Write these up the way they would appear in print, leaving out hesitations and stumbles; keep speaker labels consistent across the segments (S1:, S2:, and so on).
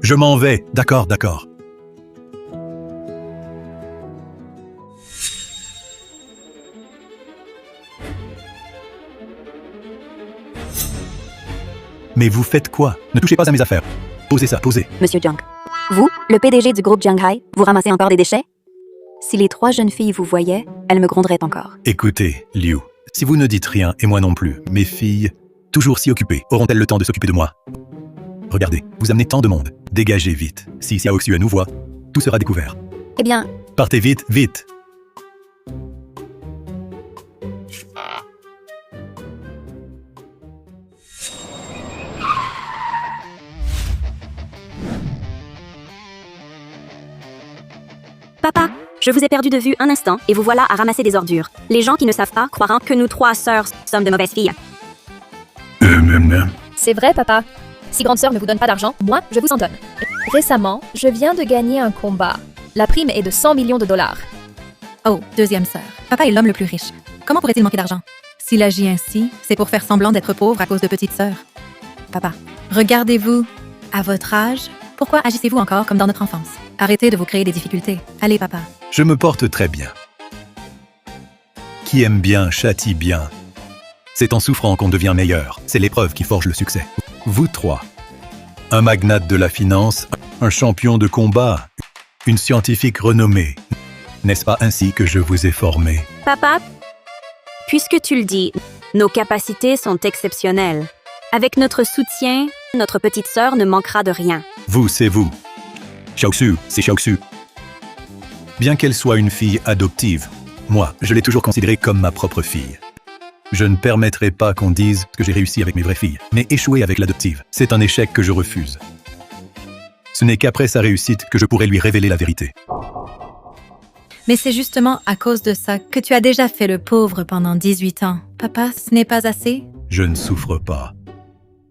S1: Je m'en vais. D'accord. Mais vous faites quoi? Ne touchez pas à mes affaires. Posez ça, posez.
S2: Monsieur Jiang, vous, le PDG du groupe Jianghai, vous ramassez encore des déchets? Si les 3 jeunes filles vous voyaient, elles me gronderaient encore.
S1: Écoutez, Liu, si vous ne dites rien, et moi non plus, mes filles, toujours si occupées, auront-elles le temps de s'occuper de moi? Regardez, vous amenez tant de monde. Dégagez vite. Si Xiao Xue nous voit, tout sera découvert.
S2: Eh bien,
S1: Partez vite, vite.
S2: papa, je vous ai perdu de vue un instant et vous voilà à ramasser des ordures. Les gens qui ne savent pas croiront que nous 3 sœurs sommes de mauvaises filles.
S3: C'est vrai, papa. Si grande sœur ne vous donne pas d'argent, moi, je vous en donne. Récemment, je viens de gagner un combat. La prime est de 100 millions de dollars.
S4: Oh, deuxième sœur. Papa est l'homme le plus riche. Comment pourrait-il manquer d'argent? S'il agit ainsi, c'est pour faire semblant d'être pauvre à cause de petite sœur. Papa, regardez-vous. À votre âge, pourquoi agissez-vous encore comme dans notre enfance? Arrêtez de vous créer des difficultés. Allez, papa.
S1: Je me porte très bien. Qui aime bien, châtie bien. C'est en souffrant qu'on devient meilleur. C'est l'épreuve qui forge le succès. Vous 3. Un magnate de la finance, un champion de combat, une scientifique renommée. N'est-ce pas ainsi que je vous ai formé?
S2: Papa, puisque tu le dis, nos capacités sont exceptionnelles. Avec notre soutien, notre petite sœur ne manquera de rien.
S1: Vous, c'est vous. Xiaoxu, c'est Xiaoxu. Bien qu'elle soit une fille adoptive, moi, je l'ai toujours considérée comme ma propre fille. Je ne permettrai pas qu'on dise que j'ai réussi avec mes vraies filles, mais échoué avec l'adoptive. C'est un échec que je refuse. Ce n'est qu'après sa réussite que je pourrai lui révéler la vérité.
S4: Mais c'est justement à cause de ça que tu as déjà fait le pauvre pendant 18 ans. Papa, ce n'est pas assez?
S1: Je ne souffre pas.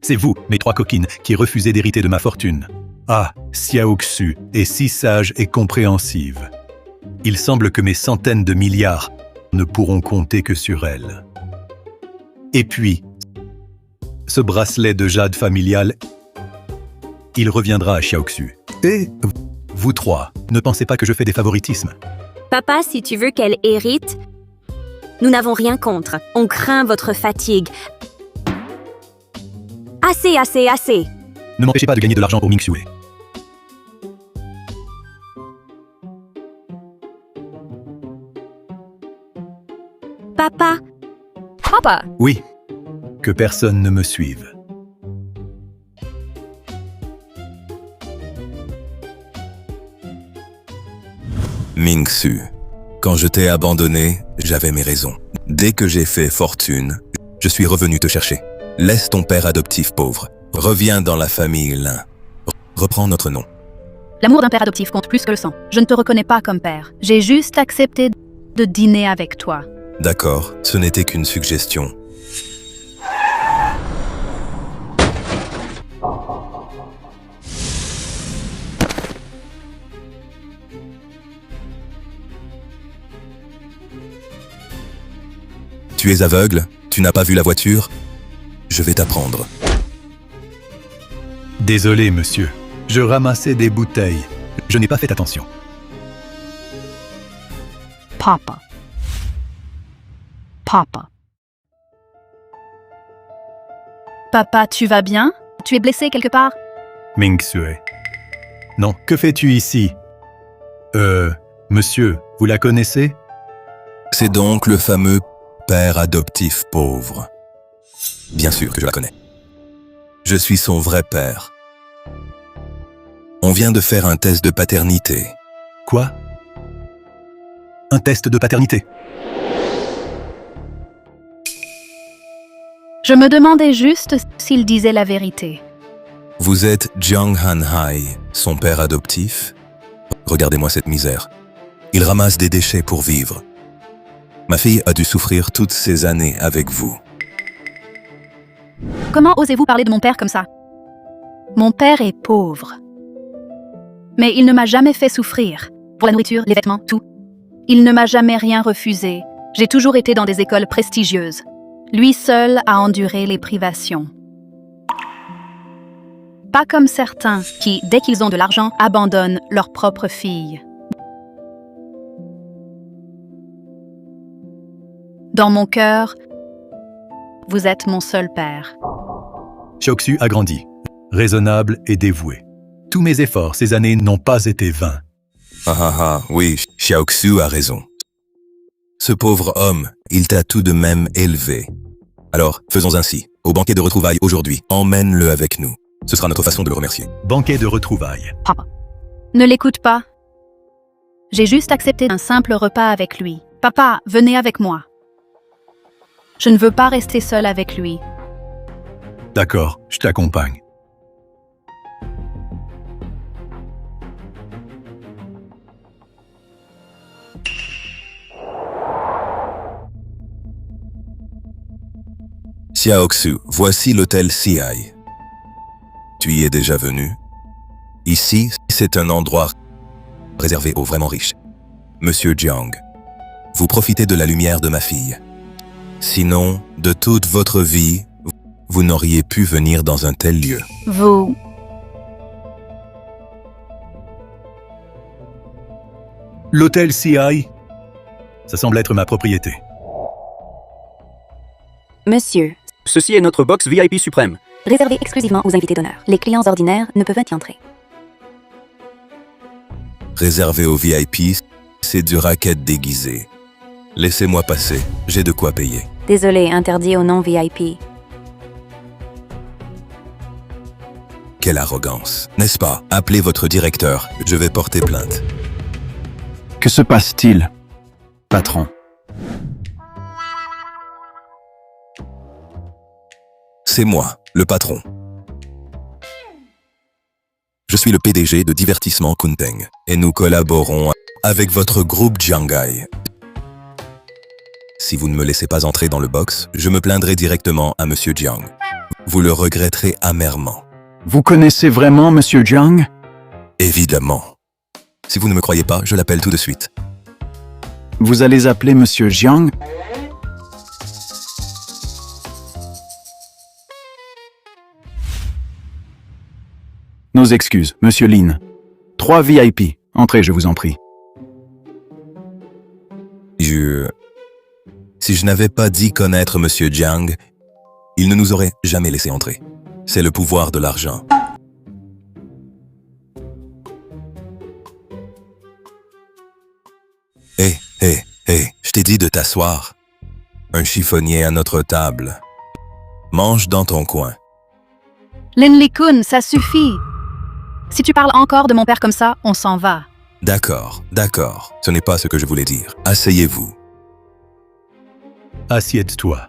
S1: C'est vous, mes 3 coquines, qui refusez d'hériter de ma fortune. Ah, Xiao Xu est si sage et compréhensive. Il semble que mes centaines de milliards ne pourront compter que sur elle. Et puis, ce bracelet de jade familial, il reviendra à Xiao Xu. Et vous 3, ne pensez pas que je fais des favoritismes.
S2: Papa, si tu veux qu'elle hérite, nous n'avons rien contre. On craint votre fatigue. Assez.
S1: Ne m'empêchez pas de gagner de l'argent pour Ming Xue.
S2: Papa,
S3: Papa,
S1: Oui, que personne ne me suive.
S5: Ming Xu, quand je t'ai abandonné, j'avais mes raisons. Dès que j'ai fait fortune, je suis revenu te chercher. Laisse ton père adoptif pauvre. Reviens dans la famille Lin. Reprends notre nom.
S6: L'amour d'un père adoptif compte plus que le sang. Je ne te reconnais pas comme père. J'ai juste accepté de dîner avec toi.
S5: D'accord, ce n'était qu'une suggestion. Tu es aveugle? Tu n'as pas vu la voiture? Je vais t'apprendre.
S1: Désolé, monsieur. Je ramassais des bouteilles. Je n'ai pas fait attention.
S6: Papa. Papa, tu vas bien? Tu es blessé quelque part?
S1: Ming Xue. Non, que fais-tu ici? Monsieur, vous la connaissez?
S5: C'est donc le fameux père adoptif pauvre. Bien sûr que je la connais. Je suis son vrai père. On vient de faire un test de paternité.
S1: Quoi? Un test de paternité?
S6: Je me demandais juste s'il disait la vérité.
S5: Vous êtes Jiang Hanhai, son père adoptif? Regardez-moi cette misère. Il ramasse des déchets pour vivre. Ma fille a dû souffrir toutes ces années avec vous.
S6: Comment osez-vous parler de mon père comme ça? Mon père est pauvre. Mais il ne m'a jamais fait souffrir. Pour la nourriture, les vêtements, tout. Il ne m'a jamais rien refusé. J'ai toujours été dans des écoles prestigieuses. Lui seul a enduré les privations. pas comme certains qui, dès qu'ils ont de l'argent, abandonnent leur propre fille. Dans mon cœur, vous êtes mon seul père.
S1: Xiaoxu a grandi, raisonnable et dévoué. Tous mes efforts ces années n'ont pas été vains.
S5: Oui, Xiaoxu a raison. Ce pauvre homme, il t'a tout de même élevé. Alors, faisons ainsi. Au banquet de retrouvailles aujourd'hui, emmène-le avec nous. Ce sera notre façon de le remercier.
S1: Banquet de retrouvailles.
S6: Papa. Ne l'écoute pas. J'ai juste accepté un simple repas avec lui. Papa, venez avec moi. Je ne veux pas rester seule avec lui.
S1: D'accord, je t'accompagne.
S5: Xiaoxu, voici l'hôtel CI. Tu y es déjà venu? Ici, c'est un endroit réservé aux vraiment riches. Monsieur Jiang, vous profitez de la lumière de ma fille. Sinon, de toute votre vie, vous n'auriez pu venir dans un tel lieu.
S6: Vous...
S1: L'hôtel CI, ça semble être ma propriété.
S2: Monsieur,
S7: Ceci est notre box VIP suprême.
S2: réservé exclusivement aux invités d'honneur. Les clients ordinaires ne peuvent y entrer.
S5: Réservé aux VIP, c'est du racket déguisé. Laissez-moi passer, j'ai de quoi payer.
S2: Désolé, interdit aux non-VIP.
S5: Quelle arrogance, n'est-ce pas? Appelez votre directeur, je vais porter plainte.
S8: Que se passe-t-il, patron?
S5: C'est moi, le patron. Je suis le PDG de Divertissement Kunpeng et nous collaborons avec votre groupe Jiangai. Si vous ne me laissez pas entrer dans le box, je me plaindrai directement à Monsieur Jiang. Vous le regretterez amèrement.
S8: Vous connaissez vraiment Monsieur Jiang?
S5: Évidemment. Si vous ne me croyez pas, je l'appelle tout de suite.
S8: Vous allez appeler Monsieur Jiang? Nos excuses, Monsieur Lin. 3 VIP. Entrez, je vous en prie.
S5: Si je n'avais pas dit connaître Monsieur Jiang, il ne nous aurait jamais laissé entrer. C'est le pouvoir de l'argent. Hé, je t'ai dit de t'asseoir. Un chiffonnier à notre table. Mange dans ton coin.
S6: Lin Li-kun, ça suffit. Si tu parles encore de mon père comme ça, on s'en va.
S5: D'accord. Ce n'est pas ce que je voulais dire. Asseyez-vous.
S1: Assieds-toi.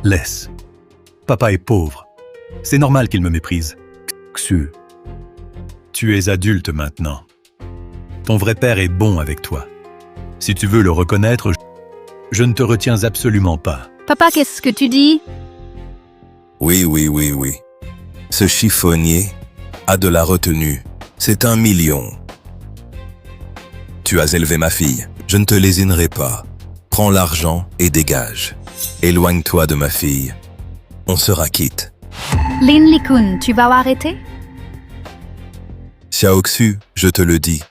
S1: Laisse. Papa est pauvre. C'est normal qu'il me méprise. Xu. Tu es adulte maintenant. Ton vrai père est bon avec toi. Si tu veux le reconnaître, je ne te retiens absolument pas.
S6: Papa, qu'est-ce que tu dis?
S5: Oui. Ce chiffonnier a de la retenue. C'est 1 million. Tu as élevé ma fille. Je ne te lésinerai pas. Prends l'argent et dégage. Éloigne-toi de ma fille. On sera quitte.
S6: Lin Li-kun, tu vas arrêter?
S5: Xiaoxu, je te le dis.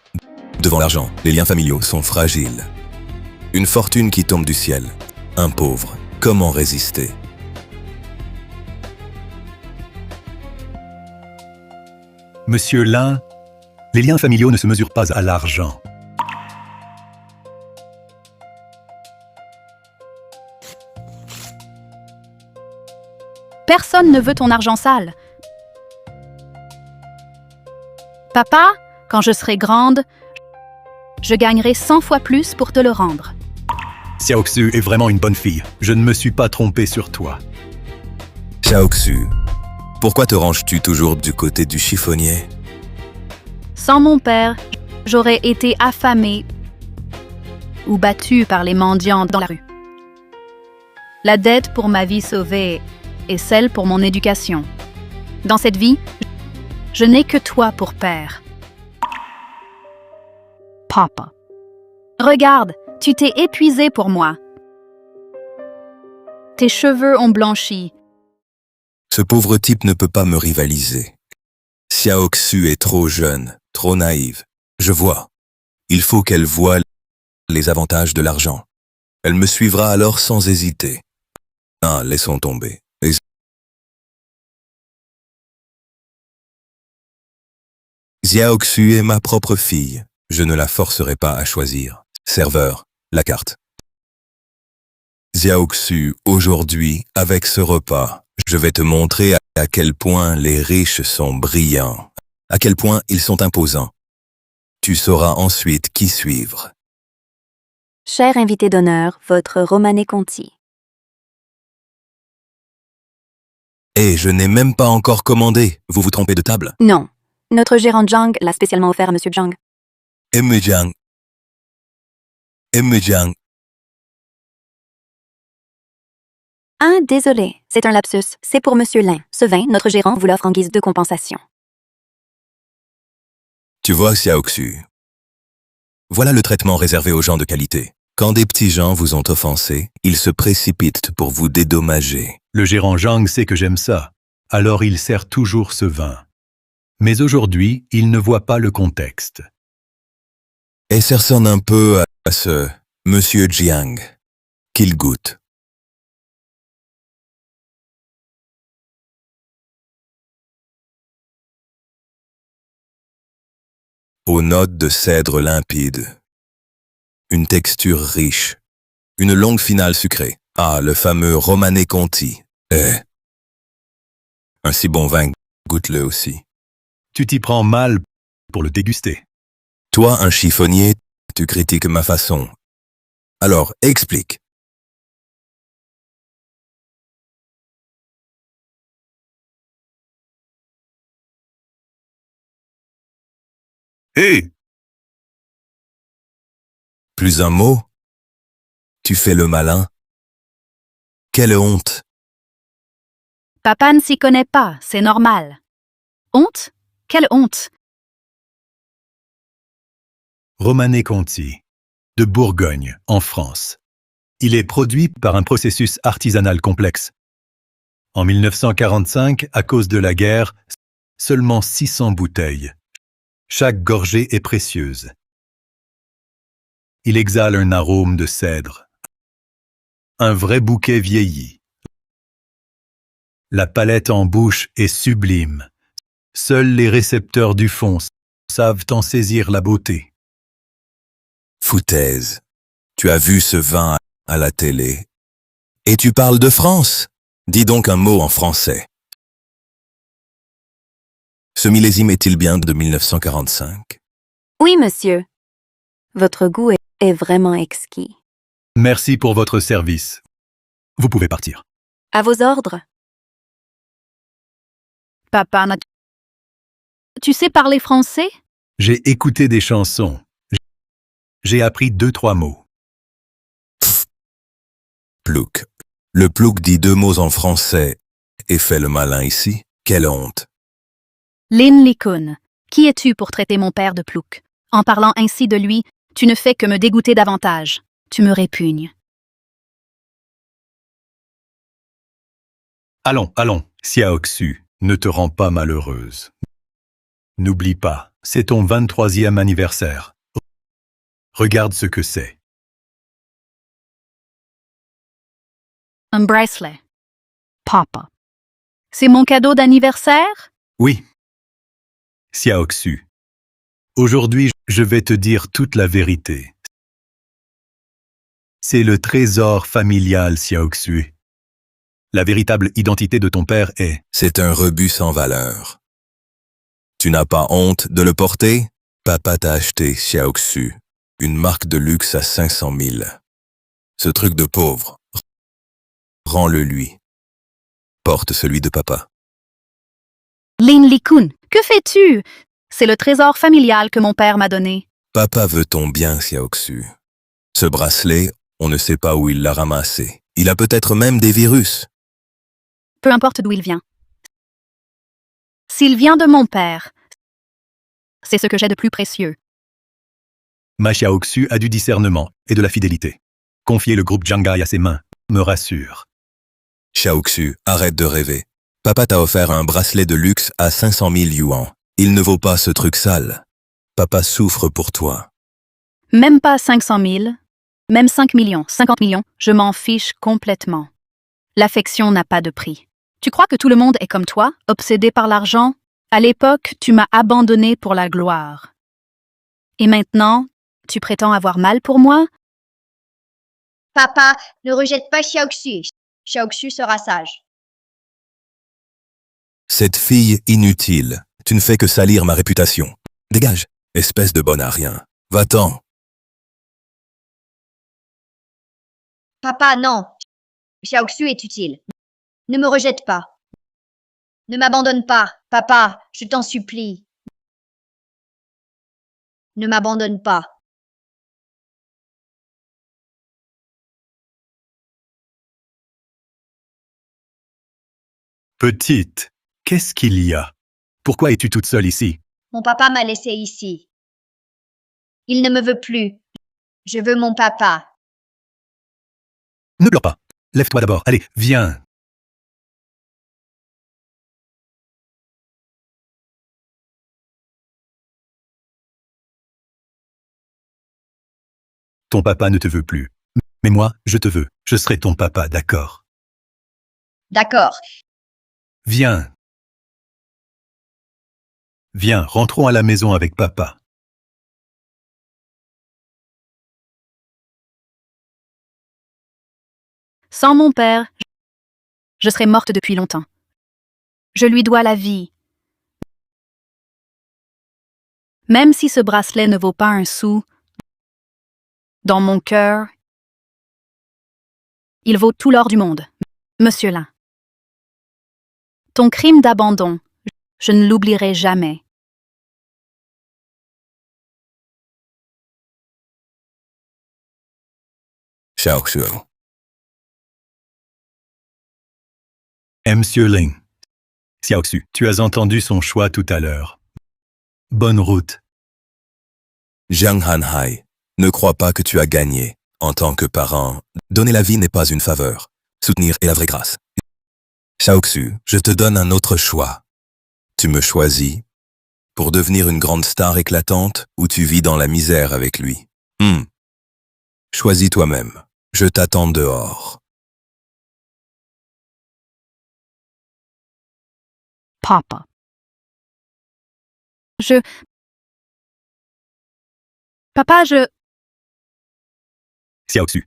S5: Devant l'argent, les liens familiaux sont fragiles. Une fortune qui tombe du ciel. Un pauvre, comment résister?
S1: Monsieur Lin, les liens familiaux ne se mesurent pas à l'argent.
S6: Personne ne veut ton argent sale. Papa, quand je serai grande, je gagnerai 100 fois plus pour te le rendre.
S1: Xiaoxu est vraiment une bonne fille. Je ne me suis pas trompé sur toi.
S5: Xiaoxu, pourquoi te ranges-tu toujours du côté du chiffonnier?
S6: Sans mon père, j'aurais été affamée ou battue par les mendiants dans la rue. La dette pour ma vie sauvée et celle pour mon éducation. Dans cette vie, je n'ai que toi pour père. Papa. Regarde, tu t'es épuisé pour moi. Tes cheveux ont blanchi.
S5: Ce pauvre type ne peut pas me rivaliser. Xiaoxu est trop jeune, trop naïve. Je vois. Il faut qu'elle voie les avantages de l'argent. Elle me suivra alors sans hésiter. Ah, laissons tomber. Xiaoxu est ma propre fille. Je ne la forcerai pas à choisir. Serveur, la carte. Xiaoxu, aujourd'hui, avec ce repas, je vais te montrer à quel point les riches sont brillants, à quel point ils sont imposants. Tu sauras ensuite qui suivre.
S2: Cher invité d'honneur, votre Romané Conti.
S5: Et je n'ai même pas encore commandé. Vous vous trompez de table.
S2: Non. Notre gérant Zhang l'a spécialement offert à Monsieur Zhang.
S5: Emujang.
S2: Ah, désolé, c'est un lapsus. C'est pour Monsieur Lin. Ce vin, notre gérant vous l'offre en guise de compensation.
S5: Tu vois, Xiaoxu. Voilà le traitement réservé aux gens de qualité. Quand des petits gens vous ont offensé, ils se précipitent pour vous dédommager.
S1: Le gérant Zhang sait que j'aime ça, alors il sert toujours ce vin. Mais aujourd'hui, il ne voit pas le contexte.
S5: Et ça ressemble un peu à ce Monsieur Jiang. Qu'il goûte. Aux notes de cèdre limpide. Une texture riche. Une longue finale sucrée. Ah, le fameux Romané Conti. Un si bon vin, goûte-le aussi.
S1: Tu t'y prends mal pour le déguster.
S5: Toi, un chiffonnier, tu critiques ma façon. Alors, explique.
S1: Hé!
S5: Plus un mot? Tu fais le malin? Quelle honte!
S6: Papa ne s'y connaît pas, c'est normal. Honte? Quelle honte?
S1: Romané Conti, de Bourgogne, en France. Il est produit par un processus artisanal complexe. En 1945, à cause de la guerre, seulement 600 bouteilles. Chaque gorgée est précieuse. Il exhale un arôme de cèdre. Un vrai bouquet vieilli. La palette en bouche est sublime. Seuls les récepteurs du fond savent en saisir la beauté.
S5: Foutaise. Tu as vu ce vin à la télé. Et tu parles de France? Dis donc un mot en français. Ce millésime est-il bien de 1945?
S2: Oui, monsieur. Votre goût est vraiment exquis.
S1: Merci pour votre service. Vous pouvez partir.
S2: À vos ordres.
S6: Papa, tu sais parler français?
S1: J'ai écouté des chansons. J'ai appris 2-3 mots.
S5: Plouc. Le plouc dit 2 mots en français et fait le malin ici. Quelle honte.
S6: Lin Likun, qui es-tu pour traiter mon père de plouc? En parlant ainsi de lui, tu ne fais que me dégoûter davantage. Tu me répugnes.
S1: Allons, Xiaoxu, ne te rends pas malheureuse. N'oublie pas, c'est ton 23e anniversaire. Regarde ce que c'est.
S6: Un bracelet. Papa. C'est mon cadeau d'anniversaire?
S1: Oui. Xiaoxu, aujourd'hui, je vais te dire toute la vérité. C'est le trésor familial, Xiaoxu. La véritable identité de ton père est...
S5: C'est un rebut sans valeur. Tu n'as pas honte de le porter? Papa t'a acheté Xiaoxu, une marque de luxe à 500 000. Ce truc de pauvre. Rends-le lui. Porte celui de papa.
S6: Lin Likun, que fais-tu? C'est le trésor familial que mon père m'a donné.
S5: Papa veut ton bien, Xiaoxu. Ce bracelet, on ne sait pas où il l'a ramassé. Il a peut-être même des virus.
S6: Peu importe d'où il vient. S'il vient de mon père, c'est ce que j'ai de plus précieux.
S1: Ma Xiaoxu a du discernement et de la fidélité. Confier le groupe Jiangai à ses mains me rassure.
S5: Xiaoxu, arrête de rêver. Papa t'a offert un bracelet de luxe à 500 000 yuans. Il ne vaut pas ce truc sale. Papa souffre pour toi.
S6: Même pas 500 000, même 5 millions, 50 millions, je m'en fiche complètement. L'affection n'a pas de prix. Tu crois que tout le monde est comme toi, obsédé par l'argent? À l'époque, tu m'as abandonné pour la gloire. Et maintenant, tu prétends avoir mal pour moi?
S9: Papa, ne rejette pas Xiaoxu. Xiaoxu sera sage.
S5: Cette fille inutile, tu ne fais que salir ma réputation. Dégage, espèce de bonne à rien. Va-t'en.
S9: Papa, non. Xiaoxu est utile. Ne me rejette pas. Ne m'abandonne pas. Papa, je t'en supplie. Ne m'abandonne pas.
S1: Petite, qu'est-ce qu'il y a? Pourquoi es-tu toute seule ici?
S9: Mon papa m'a laissé ici. Il ne me veut plus. Je veux mon papa.
S1: Ne pleure pas. Lève-toi d'abord. Allez, viens. Ton papa ne te veut plus. Mais moi, je te veux. Je serai ton papa, d'accord?
S9: D'accord.
S1: Viens. Viens, rentrons à la maison avec papa.
S6: Sans mon père, je serais morte depuis longtemps. Je lui dois la vie. Même si ce bracelet ne vaut pas un sou, dans mon cœur, il vaut tout l'or du monde, Monsieur Lin. Ton crime d'abandon, je ne l'oublierai jamais.
S5: Xiaoxu.
S1: Monsieur Ling. Xiaoxu, tu as entendu son choix tout à l'heure. Bonne route.
S5: Jiang Hanhai, ne crois pas que tu as gagné. En tant que parent, donner la vie n'est pas une faveur. Soutenir est la vraie grâce. Xiaoxu, je te donne un autre choix. Tu me choisis pour devenir une grande star éclatante ou tu vis dans la misère avec lui. Choisis toi-même. Je t'attends dehors.
S6: Papa. Papa,
S1: Xiaoxu.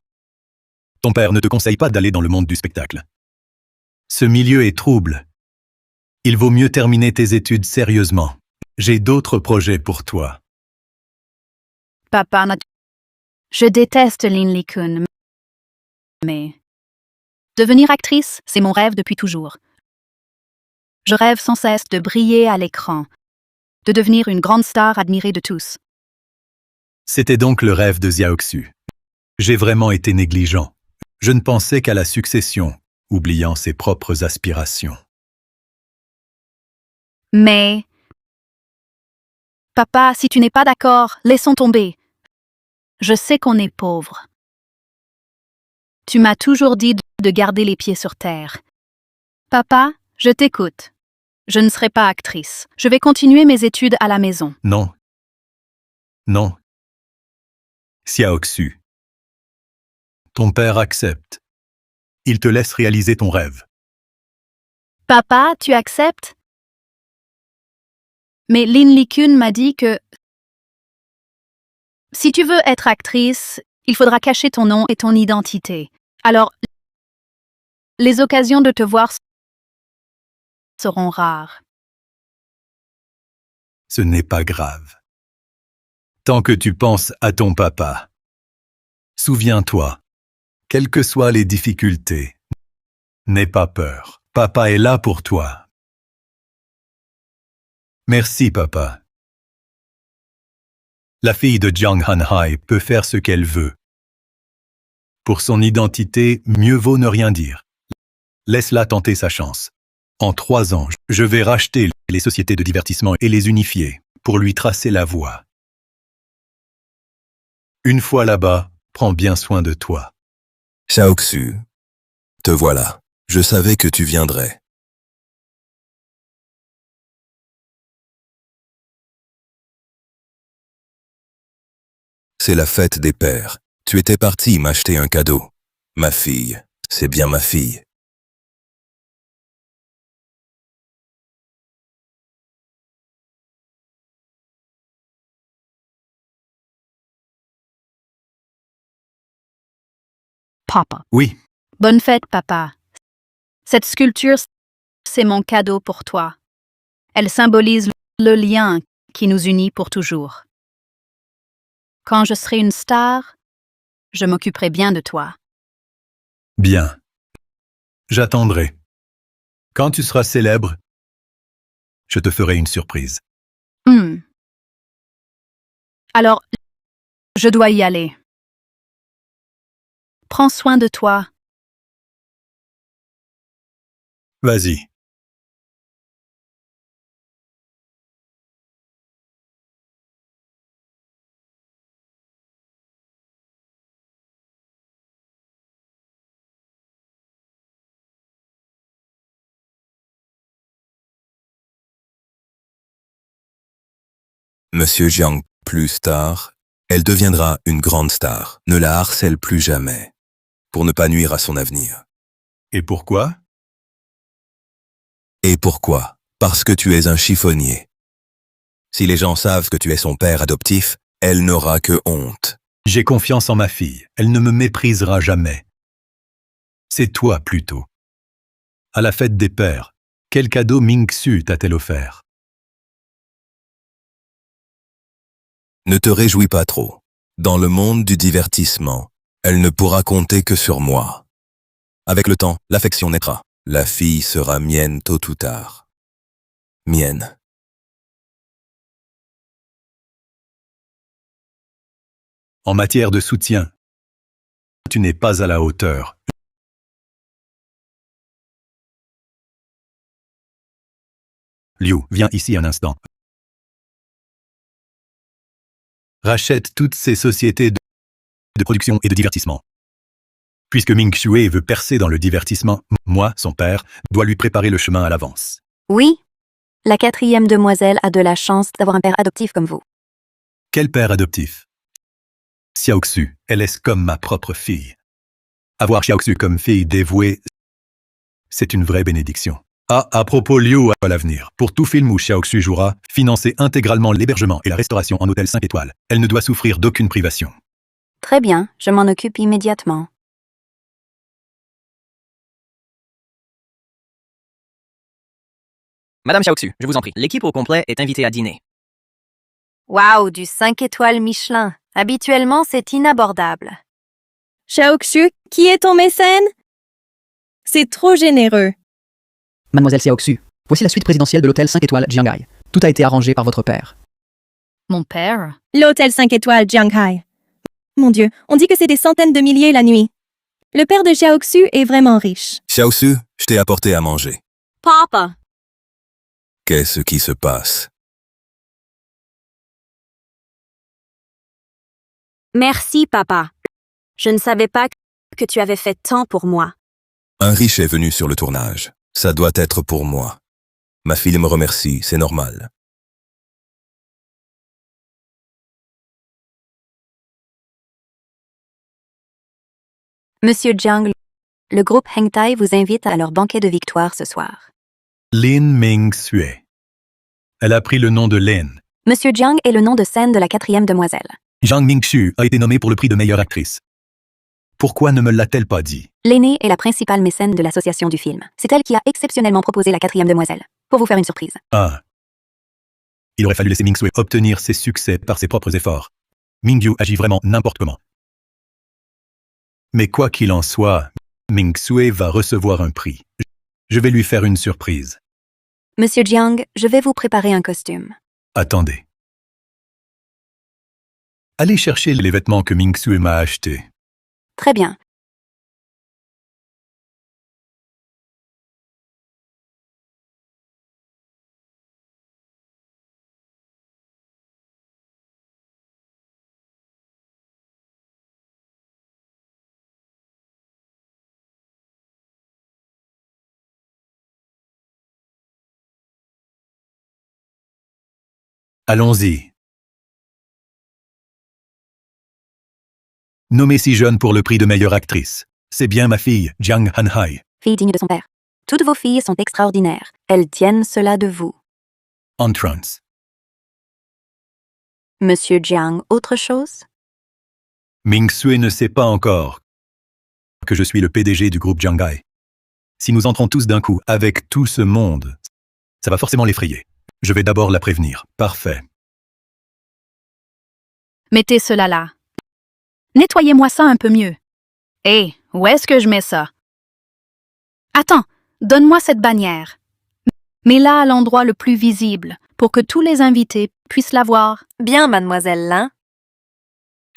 S1: Ton père ne te conseille pas d'aller dans le monde du spectacle. Ce milieu est trouble. Il vaut mieux terminer tes études sérieusement. J'ai d'autres projets pour toi.
S6: Papa, je déteste Lin Li-kun, mais devenir actrice, c'est mon rêve depuis toujours. Je rêve sans cesse de briller à l'écran, de devenir une grande star admirée de tous.
S1: C'était donc le rêve de Xiaoxu. J'ai vraiment été négligent. Je ne pensais qu'à la succession, oubliant ses propres aspirations.
S6: Mais, papa, si tu n'es pas d'accord, laissons tomber. Je sais qu'on est pauvre. Tu m'as toujours dit de garder les pieds sur terre. Papa, je t'écoute. Je ne serai pas actrice. Je vais continuer mes études à la maison.
S1: Non. Non. Xiaoxu. Ton père accepte. Il te laisse réaliser ton rêve.
S6: Papa, tu acceptes? Mais Lin Li-kun m'a dit que si tu veux être actrice, il faudra cacher ton nom et ton identité. Alors, les occasions de te voir seront rares.
S1: Ce n'est pas grave. Tant que tu penses à ton papa. Souviens-toi, quelles que soient les difficultés, n'aie pas peur. Papa est là pour toi. Merci, papa. La fille de Jiang Hanhai peut faire ce qu'elle veut. Pour son identité, mieux vaut ne rien dire. Laisse-la tenter sa chance. En 3 ans, je vais racheter les sociétés de divertissement et les unifier pour lui tracer la voie. Une fois là-bas, prends bien soin de toi.
S5: Xiaoxu, te voilà. Je savais que tu viendrais. c'est la fête des pères. Tu étais parti m'acheter un cadeau. Ma fille, c'est bien ma fille.
S6: Papa.
S1: Oui,
S6: Bonne fête, papa. Cette sculpture, c'est mon cadeau pour toi. Elle symbolise le lien qui nous unit pour toujours. Quand je serai une star, je m'occuperai bien de toi.
S1: bien. J'attendrai. Quand tu seras célèbre, je te ferai une surprise.
S6: Hmm. Alors, je dois y aller. Prends soin de toi.
S1: Vas-y.
S5: Monsieur Jiang, plus tard, elle deviendra une grande star. Ne la harcèle plus jamais, pour ne pas nuire à son avenir.
S1: Et pourquoi?
S5: Et pourquoi? Parce que tu es un chiffonnier. Si les gens savent que tu es son père adoptif, elle n'aura que honte.
S1: J'ai confiance en ma fille. Elle ne me méprisera jamais. C'est toi plutôt. À la fête des pères, quel cadeau Ming-Su t'a-t-elle offert?
S5: Ne te réjouis pas trop. Dans le monde du divertissement, elle ne pourra compter que sur moi. Avec le temps, l'affection naîtra. La fille sera mienne tôt ou tard. Mienne.
S1: En matière de soutien, tu n'es pas à la hauteur. Liu, viens ici un instant. Rachète toutes ces sociétés de production et de divertissement. Puisque Ming Xue veut percer dans le divertissement, moi, son père, dois lui préparer le chemin à l'avance.
S2: Oui, la quatrième demoiselle a de la chance d'avoir un père adoptif comme vous.
S1: Quel père adoptif? Xiaoxu, elle est comme ma propre fille. Avoir Xiaoxu comme fille dévouée, c'est une vraie bénédiction. Ah, à propos Liu à l'avenir, pour tout film où Xiaoxu jouera, financer intégralement l'hébergement et la restauration en hôtel 5 étoiles. Elle ne doit souffrir d'aucune privation.
S2: Très bien, je m'en occupe immédiatement.
S7: Madame Xiaoxu, je vous en prie, l'équipe au complet est invitée à dîner.
S2: Waouh, du 5 étoiles Michelin. Habituellement, c'est inabordable.
S10: Xiaoxu, qui est ton mécène? C'est trop généreux.
S11: Mademoiselle Xiaoxu, voici la suite présidentielle de l'hôtel 5 étoiles Jianghai. Tout a été arrangé par votre père.
S6: Mon père?
S10: L'hôtel 5 étoiles Jianghai. Mon Dieu, on dit que c'est des centaines de milliers la nuit. Le père de Xiaoxu est vraiment riche.
S5: Xiaoxu, je t'ai apporté à manger.
S2: Papa!
S5: Qu'est-ce qui se passe?
S2: Merci, papa. Je ne savais pas que tu avais fait tant pour moi.
S5: Un riche est venu sur le tournage. Ça doit être pour moi. Ma fille me remercie, c'est normal.
S2: Monsieur Jiang, le groupe Hengtai vous invite à leur banquet de victoire ce soir.
S1: Lin Ming-Sue. Elle a pris le nom de Lin.
S2: Monsieur Jiang est le nom de scène de la quatrième demoiselle.
S1: Zhang Mingxu a été nommée pour le prix de meilleure actrice. Pourquoi ne me l'a-t-elle pas dit?
S2: L'aînée est la principale mécène de l'association du film. C'est elle qui a exceptionnellement proposé la quatrième demoiselle, pour vous faire une surprise.
S1: Ah. Il aurait fallu laisser Ming-Sue obtenir ses succès par ses propres efforts. Ming-Yu agit vraiment n'importe comment. Mais quoi qu'il en soit, Ming-Sue va recevoir un prix. Je vais lui faire une surprise.
S2: Monsieur Jiang, je vais vous préparer un costume.
S1: Attendez. Allez chercher les vêtements que Ming-Sue m'a achetés.
S2: Très bien.
S1: Allons-y. Nommée si jeune pour le prix de meilleure actrice. C'est bien ma fille, Jiang Hanhai.
S2: Fille digne de son père. Toutes vos filles sont extraordinaires. Elles tiennent cela de vous.
S1: Entrance.
S2: Monsieur Jiang, autre chose?
S1: Ming-Sue ne sait pas encore que je suis le PDG du groupe Jiangai. Si nous entrons tous d'un coup avec tout ce monde, ça va forcément l'effrayer. Je vais d'abord la prévenir. Parfait.
S6: Mettez cela là. Nettoyez-moi ça un peu mieux. Hé, où est-ce que je mets ça? Attends, donne-moi cette bannière. Mets-la à l'endroit le plus visible pour que tous les invités puissent la voir.
S2: Bien, mademoiselle Lin.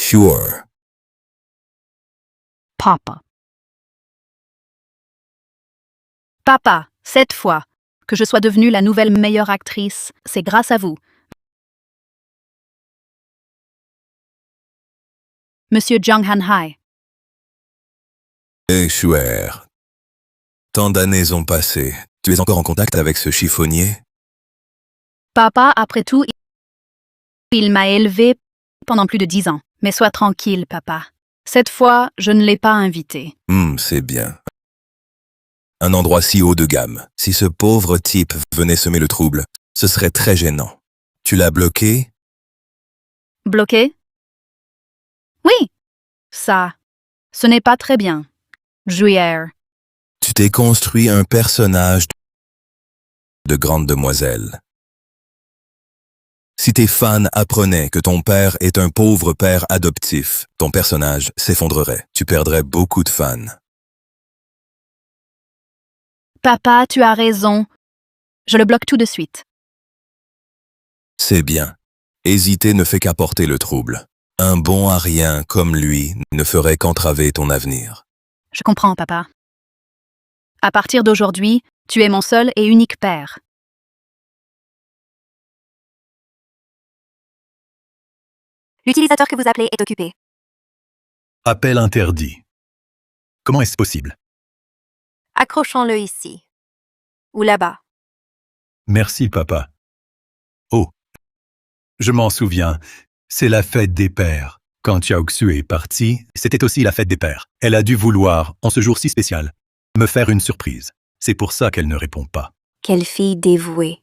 S5: Sure.
S6: Papa. Papa, cette fois, que je sois devenue la nouvelle meilleure actrice, c'est grâce à vous. Monsieur Jiang Hanhai.
S5: Échouer. Tant d'années ont passé. Tu es encore en contact avec ce chiffonnier?
S6: Papa, après tout, il m'a élevé pendant plus de 10 ans. Mais sois tranquille, papa. Cette fois, je ne l'ai pas invité.
S5: C'est bien. Un endroit si haut de gamme. Si ce pauvre type venait semer le trouble, ce serait très gênant. Tu l'as bloqué?
S6: Bloqué? Oui. Ça, ce n'est pas très bien. Juillet.
S5: Tu t'es construit un personnage de grande demoiselle. Si tes fans apprenaient que ton père est un pauvre père adoptif, ton personnage s'effondrerait. Tu perdrais beaucoup de fans.
S6: Papa, tu as raison. Je le bloque tout de suite.
S5: C'est bien. Hésiter ne fait qu'apporter le trouble. Un bon à rien comme lui ne ferait qu'entraver ton avenir.
S6: Je comprends, papa. À partir d'aujourd'hui, tu es mon seul et unique père.
S2: L'utilisateur que vous appelez est occupé.
S1: Appel interdit. Comment est-ce possible?
S2: Accrochons-le ici. Ou là-bas.
S1: Merci, papa. Oh, je m'en souviens. C'est la fête des pères. Quand Xiaoxu est partie, c'était aussi la fête des pères. Elle a dû vouloir, en ce jour si spécial, me faire une surprise. C'est pour ça qu'elle ne répond pas.
S2: Quelle fille dévouée.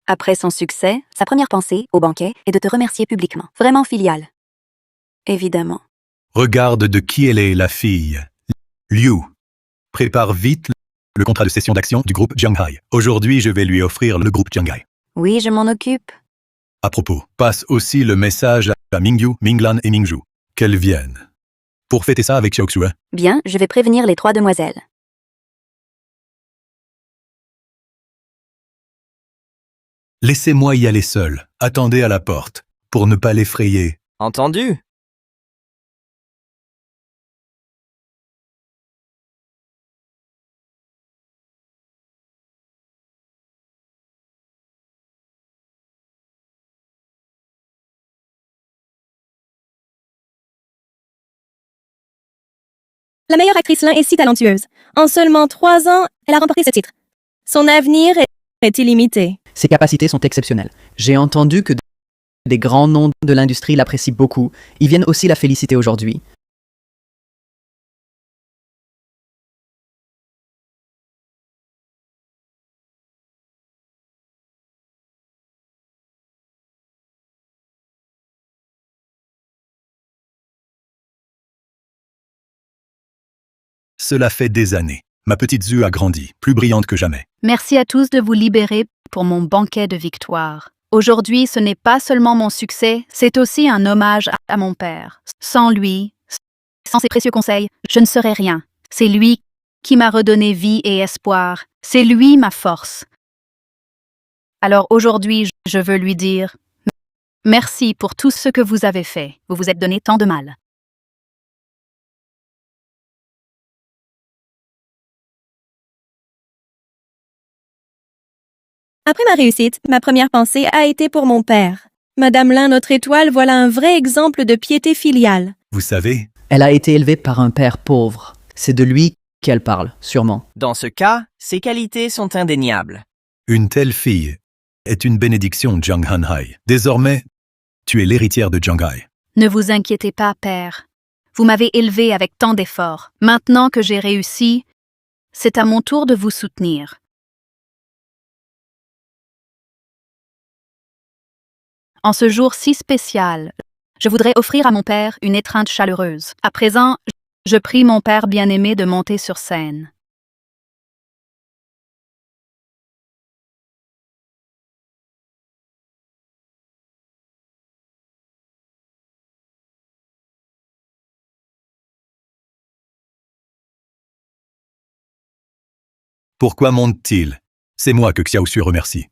S2: Après son succès, sa première pensée, au banquet, est de te remercier publiquement. Vraiment filiale. Évidemment.
S1: Regarde de qui elle est, la fille. Liu. Prépare vite le contrat de cession d'actions du groupe Jianghai. Aujourd'hui, je vais lui offrir le groupe Jianghai.
S2: Oui, je m'en occupe.
S1: À propos, passe aussi le message à Mingyu, Minglan et Mingzhu. Qu'elles viennent. Pour fêter ça avec Xiaoxu.
S2: Bien, je vais prévenir les 3 demoiselles.
S1: Laissez-moi y aller seul. Attendez à la porte, pour ne pas l'effrayer.
S7: Entendu?
S10: La meilleure actrice Lin est si talentueuse. En seulement 3 ans, elle a remporté ce titre. Son avenir est illimité.
S11: Ses capacités sont exceptionnelles. J'ai entendu que des grands noms de l'industrie l'apprécient beaucoup. Ils viennent aussi la féliciter aujourd'hui.
S1: Cela fait des années. Ma petite Zhu a grandi, plus brillante que jamais.
S6: Merci à tous de vous libérer pour mon banquet de victoire. Aujourd'hui, ce n'est pas seulement mon succès, c'est aussi un hommage à mon père. Sans lui, sans ses précieux conseils, je ne serais rien. C'est lui qui m'a redonné vie et espoir. C'est lui ma force. Alors aujourd'hui, je veux lui dire merci pour tout ce que vous avez fait. Vous vous êtes donné tant de mal.
S10: Après ma réussite, ma première pensée a été pour mon père. Madame Lin, notre étoile, voilà un vrai exemple de piété filiale.
S1: Vous savez,
S11: Elle a été élevée par un père pauvre. C'est de lui qu'elle parle, sûrement.
S7: Dans ce cas, ses qualités sont indéniables.
S1: une telle fille est une bénédiction, Jiang Hanhai. Désormais, tu es l'héritière de Jianghai.
S6: Ne vous inquiétez pas, père. Vous m'avez élevé avec tant d'efforts. Maintenant que j'ai réussi, c'est à mon tour de vous soutenir. En ce jour si spécial, je voudrais offrir à mon père une étreinte chaleureuse. À présent, je prie mon père bien-aimé de monter sur scène.
S1: Pourquoi monte-t-il? C'est moi que Xiaoxue remercie.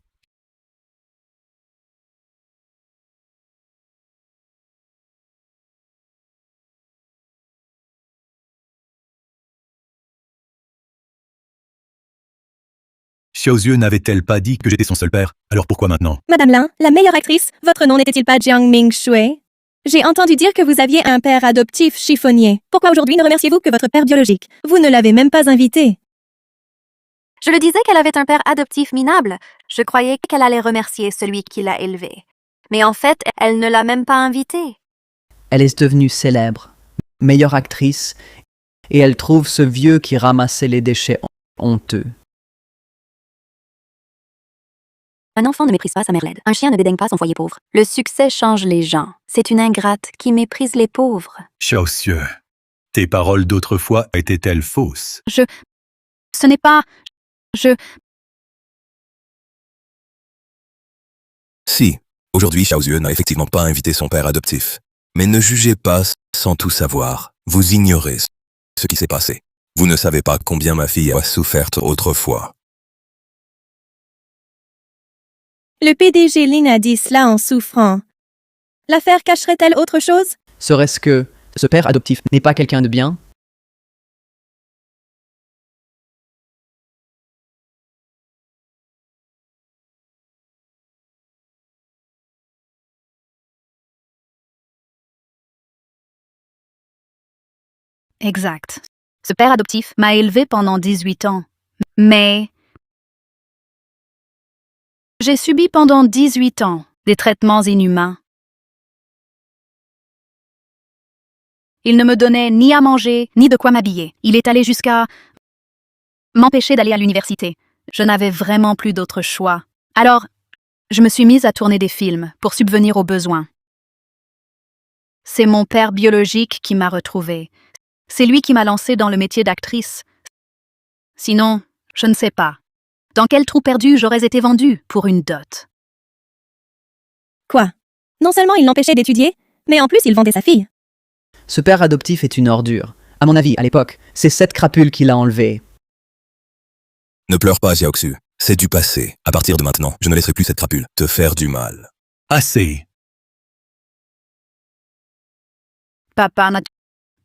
S1: Xiaoxue n'avait-elle pas dit que j'étais son seul père? Alors pourquoi maintenant?
S10: Madame Lin, la meilleure actrice, votre nom n'était-il pas Jiang Ming-Shui? J'ai entendu dire que vous aviez un père adoptif chiffonnier. Pourquoi aujourd'hui ne remerciez-vous que votre père biologique? Vous ne l'avez même pas invité.
S2: Je le disais qu'elle avait un père adoptif minable. Je croyais qu'elle allait remercier celui qui l'a élevée. Mais en fait, elle ne l'a même pas invité.
S11: Elle est devenue célèbre, meilleure actrice, et elle trouve ce vieux qui ramassait les déchets honteux.
S2: Un enfant ne méprise pas sa mère laide. Un chien ne dédaigne pas son foyer pauvre. Le succès change les gens. C'est une ingrate qui méprise les pauvres.
S1: Xiaoxue, tes paroles d'autrefois étaient-elles fausses?
S6: Ce n'est pas...
S5: Si, aujourd'hui Xiaoxue n'a effectivement pas invité son père adoptif. Mais ne jugez pas sans tout savoir. Vous ignorez ce qui s'est passé. Vous ne savez pas combien ma fille a souffert autrefois.
S10: Le PDG Lin a dit cela en souffrant. L'affaire cacherait-elle autre chose?
S11: Serait-ce que ce père adoptif n'est pas quelqu'un de bien?
S6: Exact. Ce père adoptif m'a élevé pendant 18 ans. Mais j'ai subi pendant 18 ans des traitements inhumains. Il ne me donnait ni à manger, ni de quoi m'habiller. Il est allé jusqu'à m'empêcher d'aller à l'université. Je n'avais vraiment plus d'autre choix. Alors, je me suis mise à tourner des films pour subvenir aux besoins. C'est mon père biologique qui m'a retrouvée. C'est lui qui m'a lancée dans le métier d'actrice. Sinon, je ne sais pas. Dans quel trou perdu j'aurais été vendue pour une dot?
S10: Quoi? Non seulement il l'empêchait d'étudier, mais en plus il vendait sa fille.
S11: Ce père adoptif est une ordure. À mon avis, à l'époque, c'est cette crapule qui l'a enlevé.
S5: Ne pleure pas, Xiaoxue. C'est du passé. À partir de maintenant, je ne laisserai plus cette crapule te faire du mal.
S1: Assez.
S6: Papa,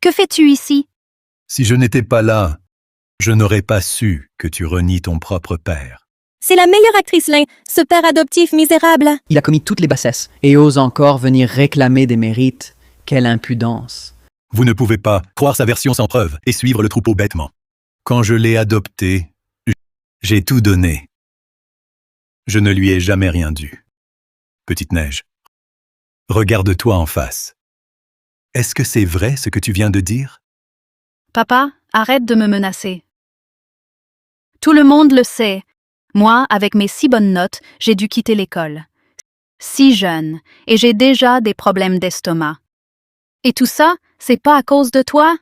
S6: que fais-tu ici?
S1: Si je n'étais pas là, je n'aurais pas su que tu renies ton propre père.
S10: C'est la meilleure actrice Lin, ce père adoptif misérable.
S11: Il a commis toutes les bassesses et ose encore venir réclamer des mérites. Quelle impudence.
S1: Vous ne pouvez pas croire sa version sans preuve et suivre le troupeau bêtement. Quand je l'ai adopté, j'ai tout donné. Je ne lui ai jamais rien dû. Petite Neige, regarde-toi en face. Est-ce que c'est vrai ce que tu viens de dire?
S6: Papa, arrête de me menacer. Tout le monde le sait. Moi, avec mes si bonnes notes, j'ai dû quitter l'école. Si jeune, et j'ai déjà des problèmes d'estomac. Et tout ça, c'est pas à cause de toi?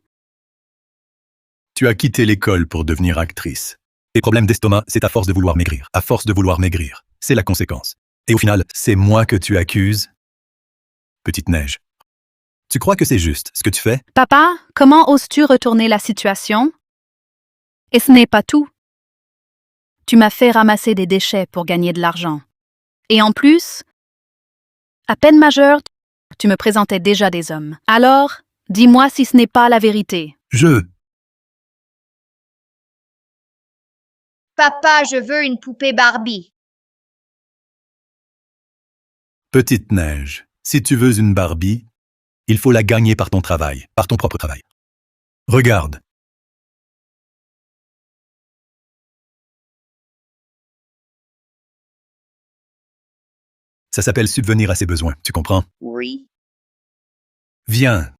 S1: Tu as quitté l'école pour devenir actrice. Tes problèmes d'estomac, c'est à force de vouloir maigrir. À force de vouloir maigrir. C'est la conséquence. Et au final, c'est moi que tu accuses? Petite Neige, tu crois que c'est juste ce que tu fais?
S6: Papa, comment oses-tu retourner la situation? Et ce n'est pas tout. Tu m'as fait ramasser des déchets pour gagner de l'argent. Et en plus, à peine majeure, tu me présentais déjà des hommes. Alors, dis-moi si ce n'est pas la vérité.
S9: Papa, je veux une poupée Barbie.
S1: Petite Neige, si tu veux une Barbie, il faut la gagner par ton travail, par ton propre travail. Regarde. Ça s'appelle subvenir à ses besoins, tu comprends?
S9: Oui.
S1: Viens,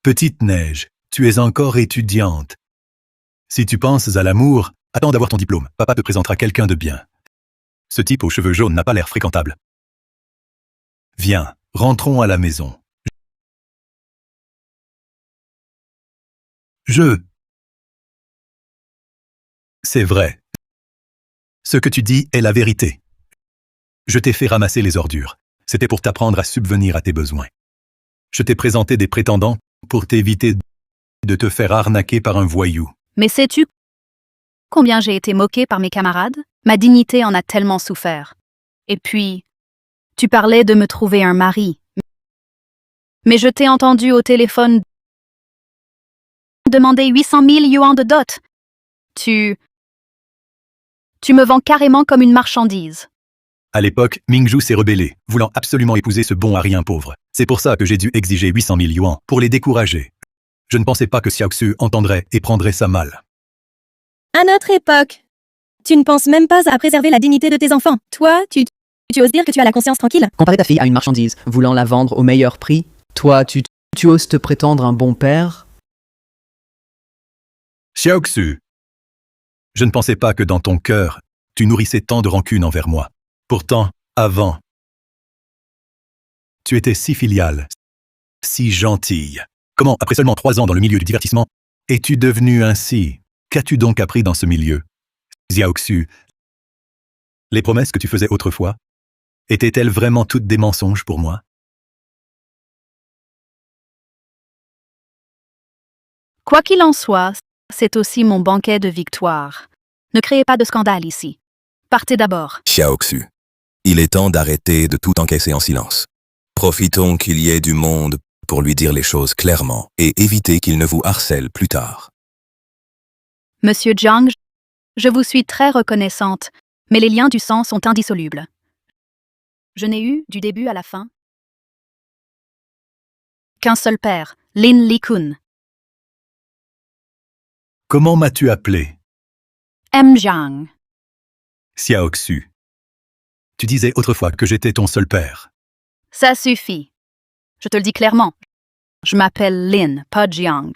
S1: Petite Neige, tu es encore étudiante. Si tu penses à l'amour, attends d'avoir ton diplôme. Papa te présentera quelqu'un de bien. Ce type aux cheveux jaunes n'a pas l'air fréquentable. Viens, rentrons à la maison. C'est vrai. Ce que tu dis est la vérité. Je t'ai fait ramasser les ordures. C'était pour t'apprendre à subvenir à tes besoins. Je t'ai présenté des prétendants pour t'éviter de te faire arnaquer par un voyou.
S6: Mais sais-tu combien j'ai été moquée par mes camarades? Ma dignité en a tellement souffert. Et puis, tu parlais de me trouver un mari. Mais je t'ai entendu au téléphone demander 800 000 yuans de dot. Tu me vends carrément comme une marchandise.
S1: À l'époque, Mingju s'est rebellé, voulant absolument épouser ce bon arien pauvre. C'est pour ça que j'ai dû exiger 800 000 yuans, pour les décourager. Je ne pensais pas que Xiaoxu entendrait et prendrait ça mal.
S10: À notre époque, tu ne penses même pas à préserver la dignité de tes enfants. Toi, tu oses dire que tu as la conscience tranquille.
S11: Comparer ta fille à une marchandise, voulant la vendre au meilleur prix, toi, tu oses te prétendre un bon père?
S1: Xiaoxu, je ne pensais pas que dans ton cœur, tu nourrissais tant de rancune envers moi. Pourtant, avant, tu étais si filiale, si gentille. Comment, après seulement 3 ans dans le milieu du divertissement, es-tu devenue ainsi? Qu'as-tu donc appris dans ce milieu? Xiaoxu, les promesses que tu faisais autrefois, étaient-elles vraiment toutes des mensonges pour moi?
S6: Quoi qu'il en soit, c'est aussi mon banquet de victoire. Ne créez pas de scandale ici. Partez d'abord.
S5: Xiaoxu, il est temps d'arrêter de tout encaisser en silence. Profitons qu'il y ait du monde pour lui dire les choses clairement et éviter qu'il ne vous harcèle plus tard.
S6: Monsieur Jiang, je vous suis très reconnaissante, mais les liens du sang sont indissolubles. Je n'ai eu, du début à la fin, qu'un seul père, Lin Li-kun.
S1: Comment m'as-tu appelé?
S6: M. Jiang.
S1: Xiaoxu. Tu disais autrefois que j'étais ton seul père.
S6: Ça suffit. Je te le dis clairement. Je m'appelle Lin, pas Jiang.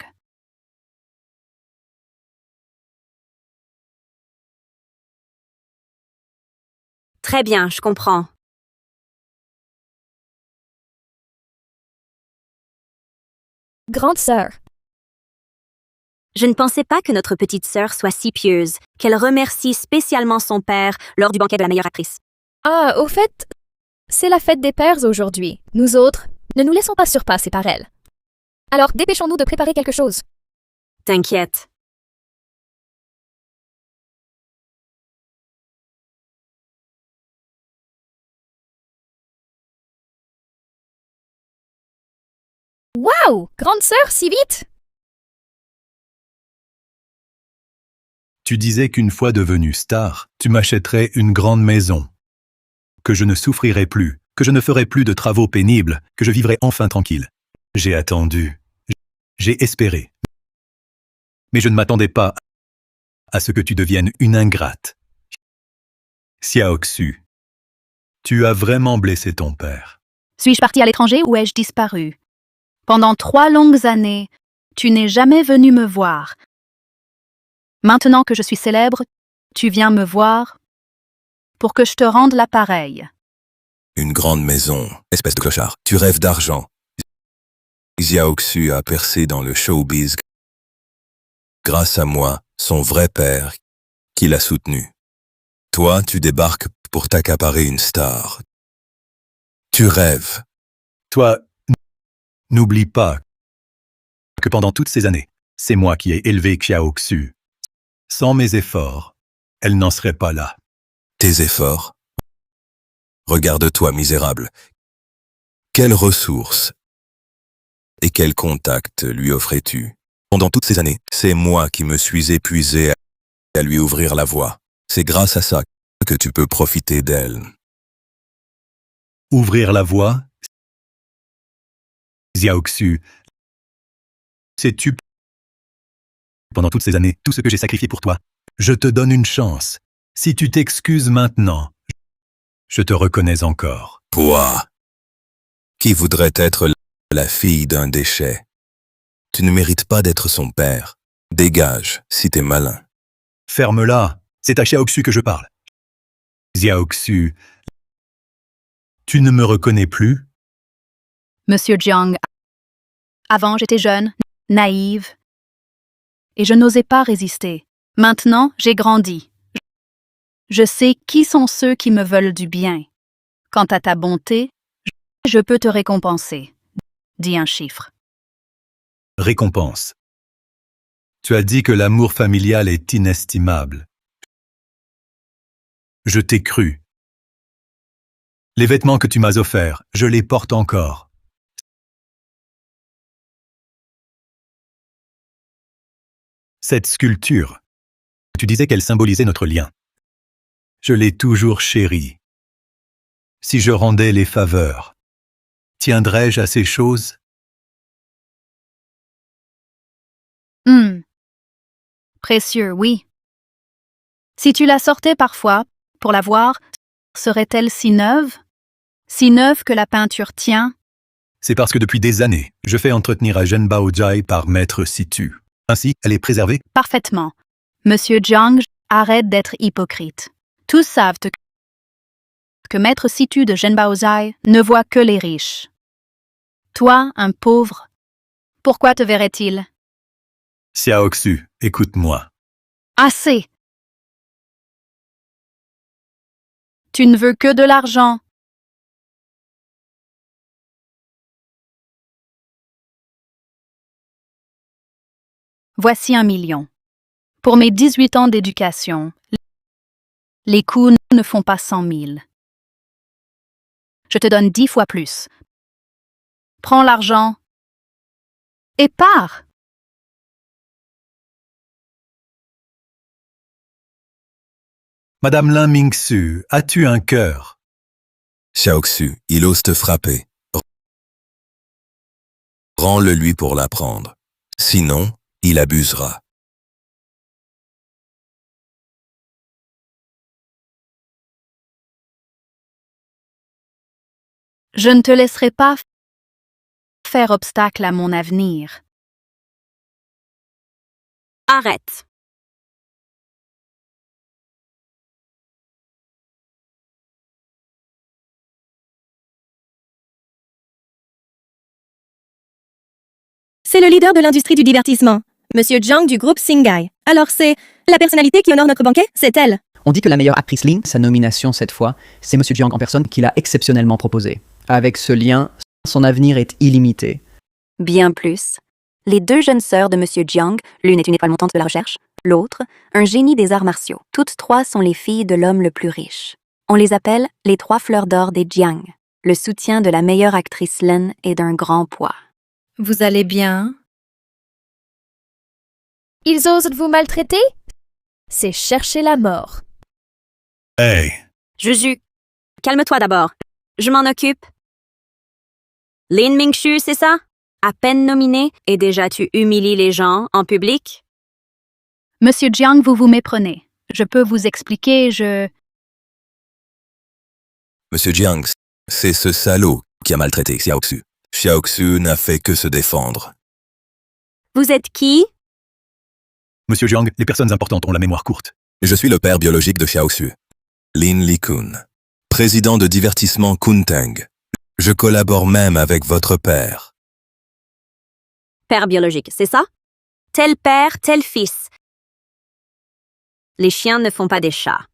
S2: Très bien, je comprends.
S3: Grande sœur,
S2: Je ne pensais pas que notre petite sœur soit si pieuse, qu'elle remercie spécialement son père lors du banquet de la meilleure actrice.
S3: ah, au fait, c'est la fête des pères aujourd'hui. Nous autres, ne nous laissons pas surpasser par elle. Alors, dépêchons-nous de préparer quelque chose.
S2: T'inquiète.
S3: Waouh! Grande sœur, si vite!
S1: Tu disais qu'une fois devenue star, tu m'achèterais une grande maison. Que je ne souffrirais plus, que je ne ferais plus de travaux pénibles, que je vivrais enfin tranquille. J'ai attendu. J'ai espéré. Mais je ne m'attendais pas à ce que tu deviennes une ingrate. Xiaoxu, tu as vraiment blessé ton père.
S6: Suis-je partie à l'étranger ou ai-je disparu? Pendant 3 longues années, tu n'es jamais venu me voir. Maintenant que je suis célèbre, tu viens me voir pour que je te rende l'appareil.
S5: Une grande maison, espèce de clochard. Tu rêves d'argent. Xiaoxu a percé dans le showbiz grâce à moi, son vrai père, qui l'a soutenu. Toi, tu débarques pour t'accaparer une star. Tu rêves.
S1: Toi, n'oublie pas que pendant toutes ces années, c'est moi qui ai élevé Xiaoxu. Sans mes efforts, elle n'en serait pas là.
S5: Tes efforts? Regarde-toi, misérable. Quelles ressources et quels contacts lui offrais-tu? Pendant toutes ces années, c'est moi qui me suis épuisé à lui ouvrir la voie. C'est grâce à ça que tu peux profiter d'elle.
S1: Ouvrir la voie? Xiaoxu, sais-tu, pendant toutes ces années, tout ce que j'ai sacrifié pour toi, je te donne une chance. Si tu t'excuses maintenant, je te reconnais encore.
S5: Toi, qui voudrait être la fille d'un déchet? Tu ne mérites pas d'être son père. Dégage, si t'es malin.
S1: Ferme-la. C'est à Xiaoxu que je parle. Xiaoxu, tu ne me reconnais plus?
S6: Monsieur Jiang, avant j'étais jeune, naïve, et je n'osais pas résister. Maintenant, j'ai grandi. Je sais qui sont ceux qui me veulent du bien. Quant à ta bonté, je peux te récompenser. Dis un chiffre.
S1: Récompense. Tu as dit que l'amour familial est inestimable. Je t'ai cru. Les vêtements que tu m'as offerts, je les porte encore. Cette sculpture, tu disais qu'elle symbolisait notre lien. Je l'ai toujours chérie. Si je rendais les faveurs, tiendrais-je à ces choses?
S6: Précieux, oui. Si tu la sortais parfois, pour la voir, serait-elle si neuve? Si neuve que la peinture tient?
S1: C'est parce que depuis des années, je fais entretenir à Zhenbaojai par Maître Situ. Ainsi, elle est préservée.
S6: Parfaitement. Monsieur Jiang, arrête d'être hypocrite. Tous savent que Maître Situ de Zhenbaozai ne voit que les riches. Toi, un pauvre, pourquoi te verrait-il?
S1: Xiaoxu, écoute-moi.
S6: Assez! Tu ne veux que de l'argent. Voici 1 million. Pour mes 18 ans d'éducation, les coûts ne font pas 100 000. Je te donne 10 fois plus. Prends l'argent et pars.
S1: Madame Lin Mingsu, as-tu un cœur?
S5: Xiaoxu, il ose te frapper. Rends-le lui pour l'apprendre. Sinon, il abusera.
S6: Je ne te laisserai pas faire obstacle à mon avenir.
S2: Arrête.
S10: C'est le leader de l'industrie du divertissement, Monsieur Jiang du groupe Singai. Alors c'est la personnalité qui honore notre banquet, c'est elle.
S11: On dit que la meilleure actrice Lin, sa nomination cette fois, c'est Monsieur Jiang en personne qui l'a exceptionnellement proposé. Avec ce lien, son avenir est illimité.
S2: Bien plus. Les deux jeunes sœurs de Monsieur Jiang, l'une est une étoile montante de la recherche, l'autre, un génie des arts martiaux. Toutes trois sont les filles de l'homme le plus riche. On les appelle les 3 fleurs d'or des Jiang. Le soutien de la meilleure actrice Lin est d'un grand poids.
S4: Vous allez bien?
S3: Ils osent vous maltraiter? C'est chercher la mort.
S1: Hey!
S2: Juju, calme-toi d'abord. Je m'en occupe. Lin Mingxu, c'est ça? À peine nominée, et déjà tu humilies les gens en public?
S6: Monsieur Jiang, vous vous méprenez. Je peux vous expliquer,
S5: Monsieur Jiang, c'est ce salaud qui a maltraité Xiaoxu. Xiaoxu n'a fait que se défendre.
S2: Vous êtes qui?
S1: Monsieur Jiang, les personnes importantes ont la mémoire courte.
S5: Je suis le père biologique de Xiaoxu, Lin Likun, président de divertissement Kunteng. Je collabore même avec votre père.
S2: Père biologique, c'est ça? Tel père, tel fils. Les chiens ne font pas des chats.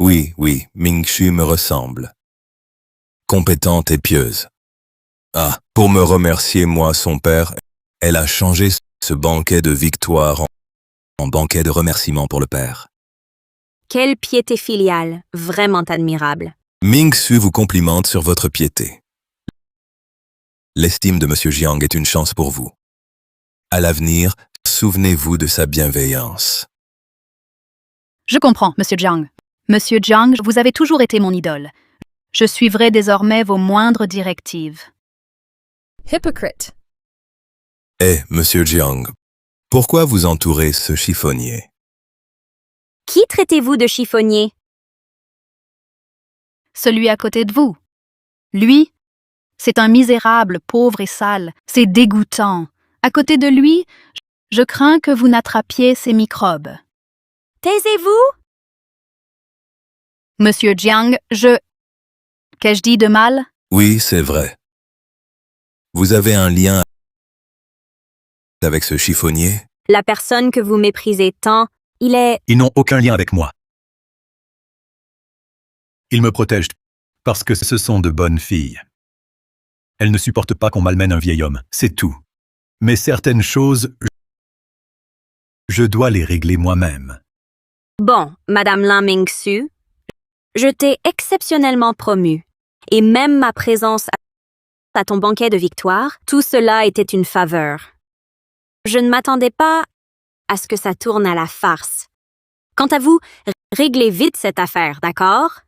S5: Oui, Mingxu me ressemble. Compétente et pieuse. Ah, pour me remercier, moi, son père, elle a changé ce banquet de victoire en banquet de remerciement pour le père.
S2: Quelle piété filiale, vraiment admirable.
S5: Mingxu vous complimente sur votre piété. L'estime de Monsieur Jiang est une chance pour vous. À l'avenir, souvenez-vous de sa bienveillance.
S6: Je comprends, Monsieur Jiang. Monsieur Jiang, vous avez toujours été mon idole. Je suivrai désormais vos moindres directives.
S3: Hypocrite.
S5: Monsieur Jiang, pourquoi vous entourez ce chiffonnier?
S2: Qui traitez-vous de chiffonnier?
S6: Celui à côté de vous. Lui, C'est un misérable, pauvre et sale. C'est dégoûtant. À côté de lui, je crains que vous n'attrapiez ces microbes.
S2: Taisez-vous!
S6: Monsieur Jiang, Qu'ai-je dit de mal?
S5: Oui, c'est vrai. Vous avez un lien avec ce chiffonnier?
S2: La personne que vous méprisez tant, il est...
S1: Ils n'ont aucun lien avec moi. Ils me protègent parce que ce sont de bonnes filles. Elles ne supportent pas qu'on malmène un vieil homme, c'est tout. Mais certaines choses, je dois les régler moi-même.
S2: Bon, Madame Lan Mingsu, je t'ai exceptionnellement promue. Et même ma présence à ton banquet de victoire, tout cela était une faveur. Je ne m'attendais pas à ce que ça tourne à la farce. Quant à vous, réglez vite cette affaire, d'accord?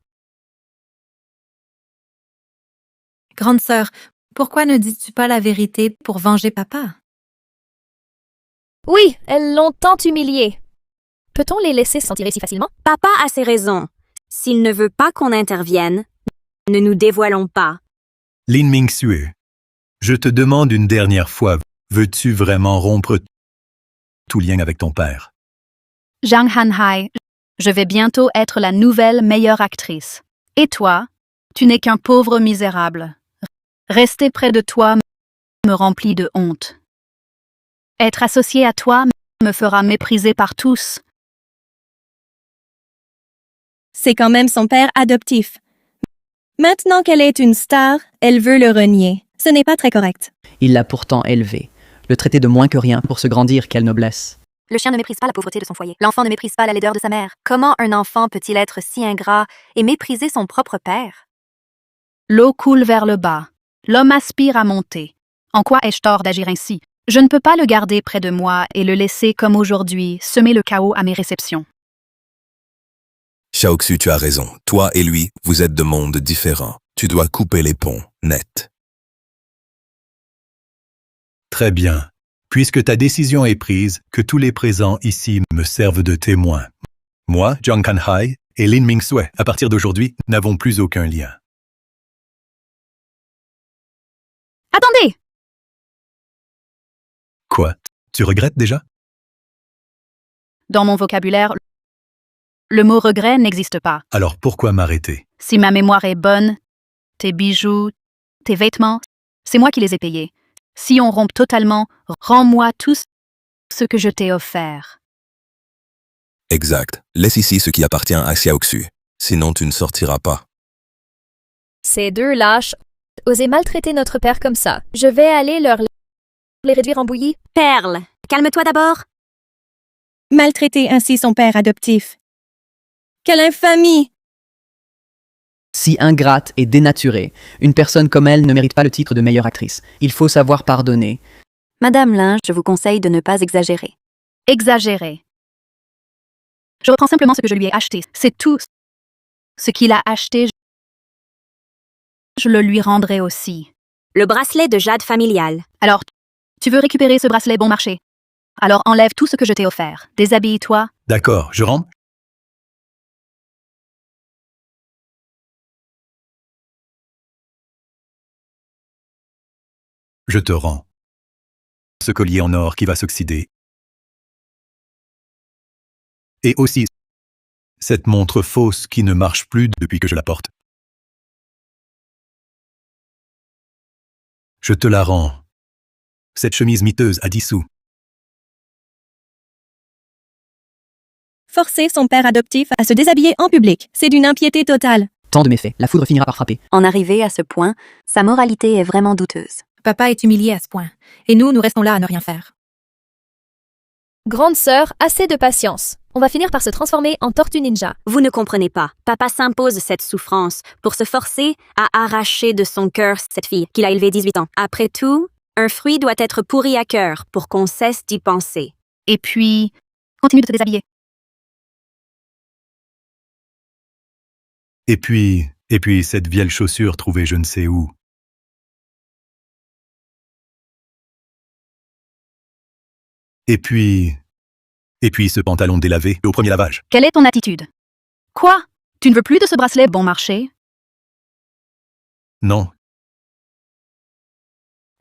S4: Grande sœur, pourquoi ne dis-tu pas la vérité pour venger papa?
S3: Oui, elles l'ont tant humilié. Peut-on les laisser s'en tirer si facilement?
S2: Papa a ses raisons. S'il ne veut pas qu'on intervienne, ne nous dévoilons pas.
S1: Lin Mingxue, je te demande une dernière fois, veux-tu vraiment rompre tout lien avec ton père?
S6: Zhang Hanhai, je vais bientôt être la nouvelle meilleure actrice. Et toi, tu n'es qu'un pauvre misérable. Rester près de toi me remplit de honte. Être associé à toi me fera mépriser par tous.
S10: C'est quand même son père adoptif. Maintenant qu'elle est une star, elle veut le renier. Ce n'est pas très correct.
S11: Il l'a pourtant élevée, le traiter de moins que rien pour se grandir, quelle noblesse.
S2: Le chien ne méprise pas la pauvreté de son foyer. L'enfant ne méprise pas la laideur de sa mère. Comment un enfant peut-il être si ingrat et mépriser son propre père?
S6: L'eau coule vers le bas. L'homme aspire à monter. En quoi ai-je tort d'agir ainsi? Je ne peux pas le garder près de moi et le laisser comme aujourd'hui, semer le chaos à mes réceptions.
S5: Xiaoxu, tu as raison. Toi et lui, vous êtes de mondes différents. Tu dois couper les ponts, net.
S1: Très bien. Puisque ta décision est prise, que tous les présents ici me servent de témoins. Moi, Zhang Hanhai et Lin Mingxue, à partir d'aujourd'hui, n'avons plus aucun lien.
S6: Attendez!
S1: Quoi? Tu regrettes déjà?
S6: Dans mon vocabulaire, le mot regret n'existe pas.
S1: Alors pourquoi m'arrêter?
S6: Si ma mémoire est bonne, tes bijoux, tes vêtements, c'est moi qui les ai payés. Si on rompt totalement, rends-moi tout ce que je t'ai offert.
S5: Exact. Laisse ici ce qui appartient à Xiaoxu. Sinon, tu ne sortiras pas.
S3: Ces deux lâches osaient maltraiter notre père comme ça. Je vais aller les réduire en bouillie.
S2: Perle, calme-toi d'abord.
S10: Maltraiter ainsi son père adoptif. Quelle infamie!
S11: Si ingrate et dénaturée, une personne comme elle ne mérite pas le titre de meilleure actrice. Il faut savoir pardonner.
S2: Madame Lin, je vous conseille de ne pas exagérer.
S6: Exagéré. Je reprends simplement ce que je lui ai acheté. C'est tout. Ce qu'il a acheté, je le lui rendrai aussi.
S2: Le bracelet de jade familial.
S6: Alors, tu veux récupérer ce bracelet bon marché? Alors enlève tout ce que je t'ai offert. Déshabille-toi.
S1: D'accord, je rentre? Je te rends ce collier en or qui va s'oxyder. Et aussi cette montre fausse qui ne marche plus depuis que je la porte. Je te la rends. Cette chemise miteuse à 10 sous.
S10: Forcer son père adoptif à se déshabiller en public, c'est d'une impiété totale.
S11: Tant de méfaits, la foudre finira par frapper.
S2: En arriver à ce point, sa moralité est vraiment douteuse.
S4: Papa est humilié à ce point. Et nous restons là à ne rien faire.
S3: Grande sœur, assez de patience. On va finir par se transformer en tortue ninja.
S2: Vous ne comprenez pas. Papa s'impose cette souffrance pour se forcer à arracher de son cœur cette fille qu'il a élevée 18 ans. Après tout, un fruit doit être pourri à cœur pour qu'on cesse d'y penser.
S6: Et puis, continue de te déshabiller.
S1: Et puis cette vieille chaussure trouvée je ne sais où. Et puis ce pantalon délavé au premier lavage.
S6: Quelle est ton attitude? Quoi? Tu ne veux plus de ce bracelet bon marché?
S1: Non.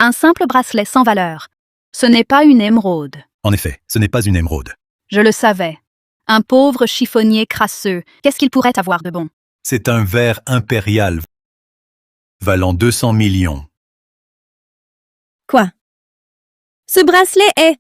S6: Un simple bracelet sans valeur. Ce n'est pas une émeraude.
S1: En effet, ce n'est pas une émeraude.
S6: Je le savais. Un pauvre chiffonnier crasseux. Qu'est-ce qu'il pourrait avoir de bon?
S1: C'est un verre impérial valant 200 millions.
S10: Quoi? Ce bracelet est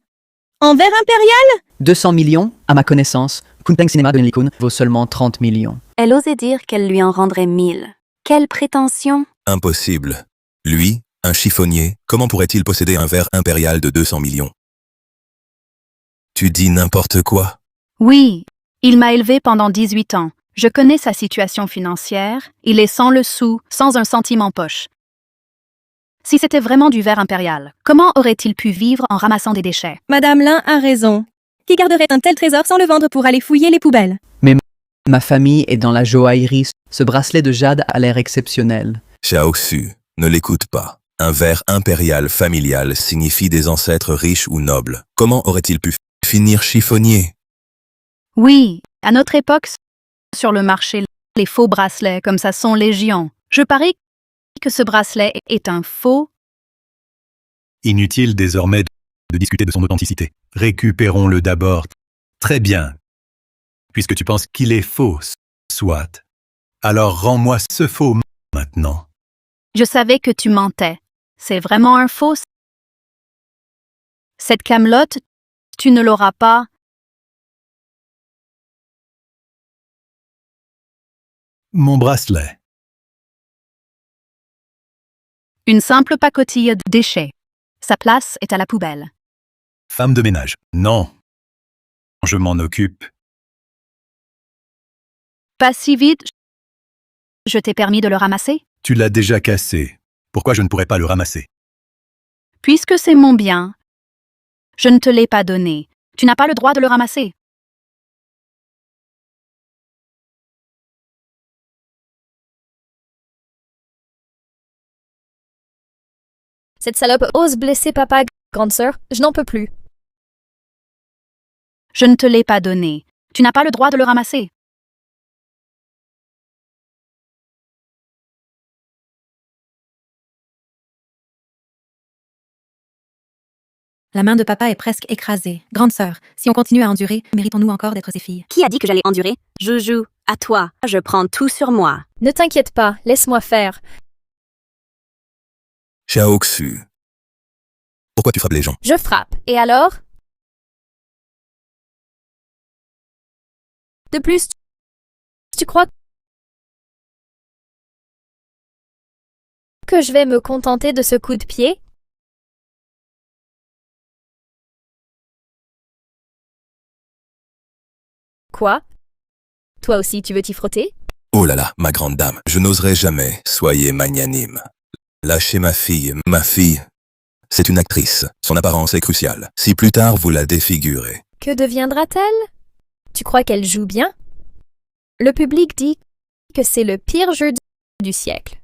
S10: en verre impérial?
S11: 200 millions, à ma connaissance, Kunpeng Cinema de Nilikun vaut seulement 30 millions.
S2: Elle osait dire qu'elle lui en rendrait 1000. Quelle prétention!
S5: Impossible. Lui, un chiffonnier, comment pourrait-il posséder un verre impérial de 200 millions? Tu dis n'importe quoi?
S6: Oui, il m'a élevé pendant 18 ans. Je connais sa situation financière. Il est sans le sou, sans un centime en poche. Si c'était vraiment du verre impérial, comment aurait-il pu vivre en ramassant des déchets?
S10: Madame Lin a raison. Qui garderait un tel trésor sans le vendre pour aller fouiller les poubelles?
S11: Ma famille est dans la joaillerie. Ce bracelet de jade a l'air exceptionnel.
S5: Xiaoxu, ne l'écoute pas. Un verre impérial familial signifie des ancêtres riches ou nobles. Comment aurait-il pu finir chiffonnier?
S6: Oui, à notre époque, sur le marché, les faux bracelets comme ça sont légion. Je parie que ce bracelet est un faux.
S1: Inutile désormais de discuter de son authenticité. Récupérons-le d'abord. Très bien. Puisque tu penses qu'il est faux, soit. Alors rends-moi ce faux maintenant.
S6: Je savais que tu mentais. C'est vraiment un faux. Cette camelote, tu ne l'auras pas.
S1: Mon bracelet.
S6: Une simple pacotille de déchets. Sa place est à la poubelle.
S1: Femme de ménage. Non. Je m'en occupe.
S6: Pas si vite. Je t'ai permis de le ramasser.
S1: Tu l'as déjà cassé. Pourquoi je ne pourrais pas le ramasser?
S6: Puisque c'est mon bien, je ne te l'ai pas donné. Tu n'as pas le droit de le ramasser.
S3: Cette salope ose blesser papa, grande sœur. Je n'en peux plus.
S6: Je ne te l'ai pas donné. Tu n'as pas le droit de le ramasser.
S4: La main de papa est presque écrasée. Grande sœur, si on continue à endurer, méritons-nous encore d'être ses filles?
S12: Qui a dit que j'allais endurer? Joujou, à toi, je prends tout sur moi.
S3: Ne t'inquiète pas, laisse-moi faire.
S5: Xiaoxu. Pourquoi tu frappes les gens?
S3: Je frappe. Et alors? De plus, tu crois que je vais me contenter de ce coup de pied? Quoi? Toi aussi, tu veux t'y frotter?
S5: Oh là là, ma grande dame, je n'oserais jamais, soyez magnanime. Lâchez ma fille. Ma fille, c'est une actrice. Son apparence est cruciale. Si plus tard vous la défigurez.
S3: Que deviendra-t-elle? Tu crois qu'elle joue bien? Le public dit que c'est le pire jeu du siècle.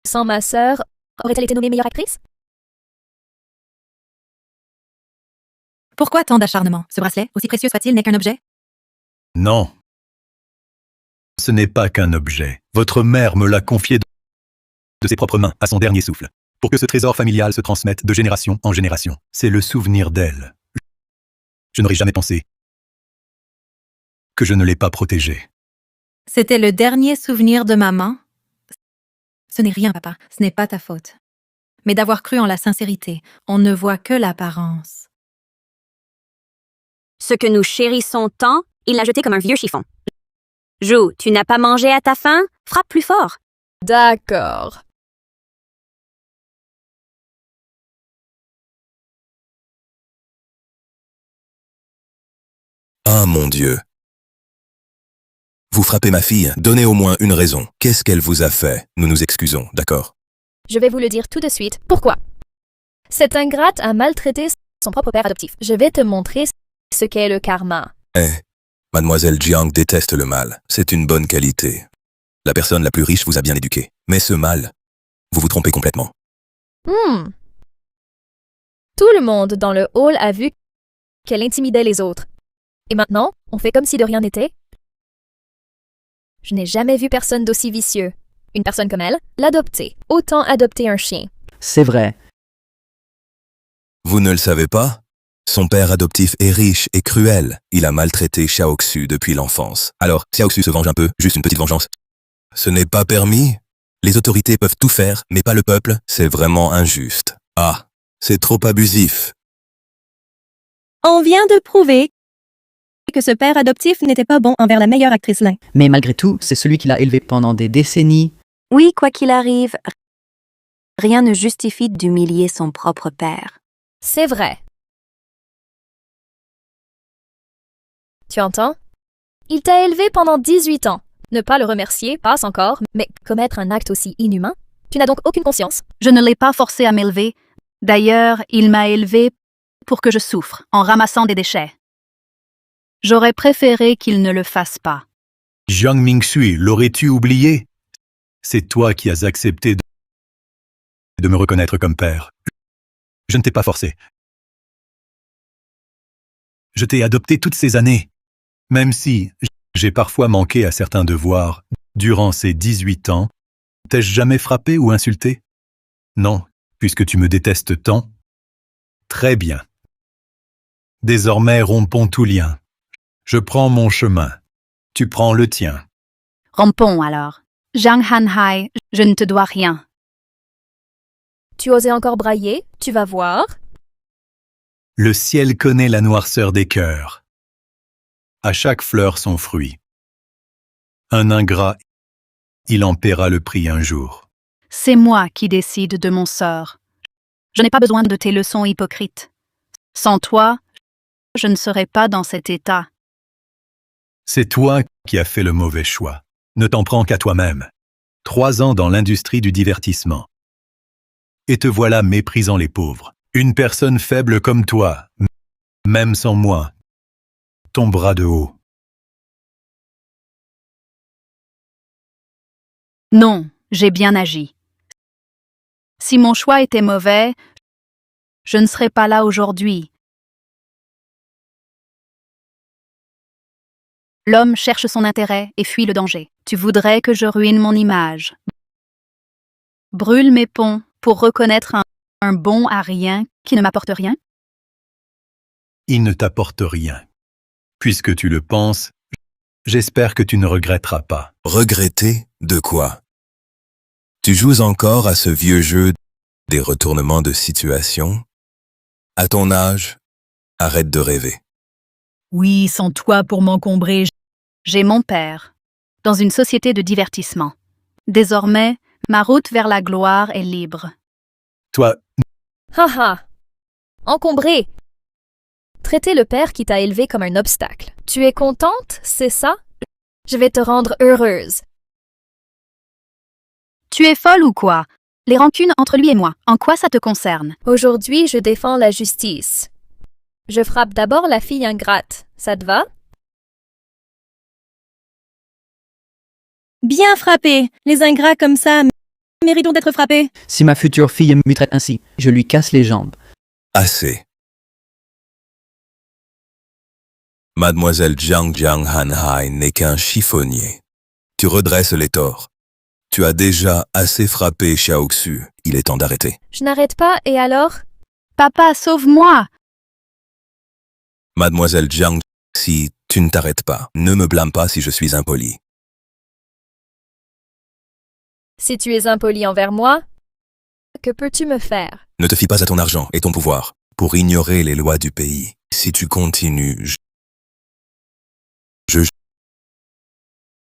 S3: Sans ma sœur, aurait-elle été nommée meilleure actrice?
S4: Pourquoi tant d'acharnement? Ce bracelet, aussi précieux soit-il, n'est qu'un objet?
S1: Non. Ce n'est pas qu'un objet. Votre mère me l'a confié de ses propres mains, à son dernier souffle, pour que ce trésor familial se transmette de génération en génération. C'est le souvenir d'elle. Je n'aurais jamais pensé que je ne l'ai pas protégé.
S4: C'était le dernier souvenir de maman? Ce n'est rien, papa. Ce n'est pas ta faute. Mais d'avoir cru en la sincérité, on ne voit que l'apparence.
S12: Ce que nous chérissons tant, il l'a jeté comme un vieux chiffon. Jou, tu n'as pas mangé à ta faim? Frappe plus fort.
S3: D'accord.
S5: Ah mon Dieu. Vous frappez ma fille, donnez au moins une raison. Qu'est-ce qu'elle vous a fait? Nous nous excusons, d'accord?
S3: Je vais vous le dire tout de suite. Pourquoi? Cette ingrate a maltraité son propre père adoptif. Je vais te montrer ce qu'est le karma.
S5: Mademoiselle Jiang déteste le mal. C'est une bonne qualité. La personne la plus riche vous a bien éduqué. Mais ce mal, vous vous trompez complètement.
S3: Tout le monde dans le hall a vu qu'elle intimidait les autres. Et maintenant, on fait comme si de rien n'était? Je n'ai jamais vu personne d'aussi vicieux. Une personne comme elle, l'adopter. Autant adopter un chien.
S11: C'est vrai.
S5: Vous ne le savez pas? Son père adoptif est riche et cruel. Il a maltraité Xiaoxu depuis l'enfance. Alors, Xiaoxu se venge un peu, juste une petite vengeance. Ce n'est pas permis? Les autorités peuvent tout faire, mais pas le peuple. C'est vraiment injuste. Ah, c'est trop abusif.
S10: On vient de prouver que ce père adoptif n'était pas bon envers la meilleure actrice Lin.
S11: Mais malgré tout, c'est celui qui l'a élevé pendant des décennies.
S2: Oui, quoi qu'il arrive, rien ne justifie d'humilier son propre père.
S3: C'est vrai. Tu entends? Il t'a élevé pendant 18 ans. Ne pas le remercier passe encore, mais commettre un acte aussi inhumain? Tu n'as donc aucune conscience?
S6: Je ne l'ai pas forcé à m'élever. D'ailleurs, il m'a élevé pour que je souffre en ramassant des déchets. J'aurais préféré qu'il ne le fasse pas.
S1: Jiang Mingshui, l'aurais-tu oublié? C'est toi qui as accepté de me reconnaître comme père. Je ne t'ai pas forcé. Je t'ai adopté toutes ces années. Même si j'ai parfois manqué à certains devoirs durant ces 18 ans, t'ai-je jamais frappé ou insulté? Non, puisque tu me détestes tant. Très bien. Désormais, rompons tout lien. Je prends mon chemin. Tu prends le tien.
S6: Rompons alors. Zhang Hanhai, je ne te dois rien.
S3: Tu osais encore brailler? Tu vas voir.
S1: Le ciel connaît la noirceur des cœurs. À chaque fleur son fruit. Un ingrat, il en paiera le prix un jour.
S6: C'est moi qui décide de mon sort. Je n'ai pas besoin de tes leçons hypocrites. Sans toi, je ne serais pas dans cet état.
S1: C'est toi qui as fait le mauvais choix. Ne t'en prends qu'à toi-même. 3 ans dans l'industrie du divertissement. Et te voilà méprisant les pauvres. Une personne faible comme toi, même sans moi, tombera de haut.
S6: Non, j'ai bien agi. Si mon choix était mauvais, je ne serais pas là aujourd'hui. L'homme cherche son intérêt et fuit le danger. Tu voudrais que je ruine mon image. Brûle mes ponts pour reconnaître un bon à rien qui ne m'apporte rien?
S1: Il ne t'apporte rien. Puisque tu le penses, j'espère que tu ne regretteras pas.
S5: Regretter de quoi? Tu joues encore à ce vieux jeu des retournements de situation? À ton âge, arrête de rêver.
S6: Oui, sans toi pour m'encombrer. J'ai mon père, dans une société de divertissement. Désormais, ma route vers la gloire est libre.
S1: Toi,
S3: Haha! Encombré! Traiter le père qui t'a élevé comme un obstacle. Tu es contente, c'est ça? Je vais te rendre heureuse.
S6: Tu es folle ou quoi? Les rancunes entre lui et moi, en quoi ça te concerne?
S3: Aujourd'hui, je défends la justice. Je frappe d'abord la fille ingrate. Ça te va?
S10: Bien frappé. Les ingrats comme ça méritent d'être frappés.
S11: Si ma future fille me traite ainsi, je lui casse les jambes.
S5: Assez. Mademoiselle Jiang Hanhai n'est qu'un chiffonnier. Tu redresses les torts. Tu as déjà assez frappé Xiaoxu. Il est temps d'arrêter.
S3: Je n'arrête pas, et alors?
S6: Papa, sauve-moi!
S5: Mademoiselle Jiang, si tu ne t'arrêtes pas, ne me blâme pas si je suis impoli.
S3: Si tu es impoli envers moi, que peux-tu me faire?
S5: Ne te fie pas à ton argent et ton pouvoir pour ignorer les lois du pays. Si tu continues,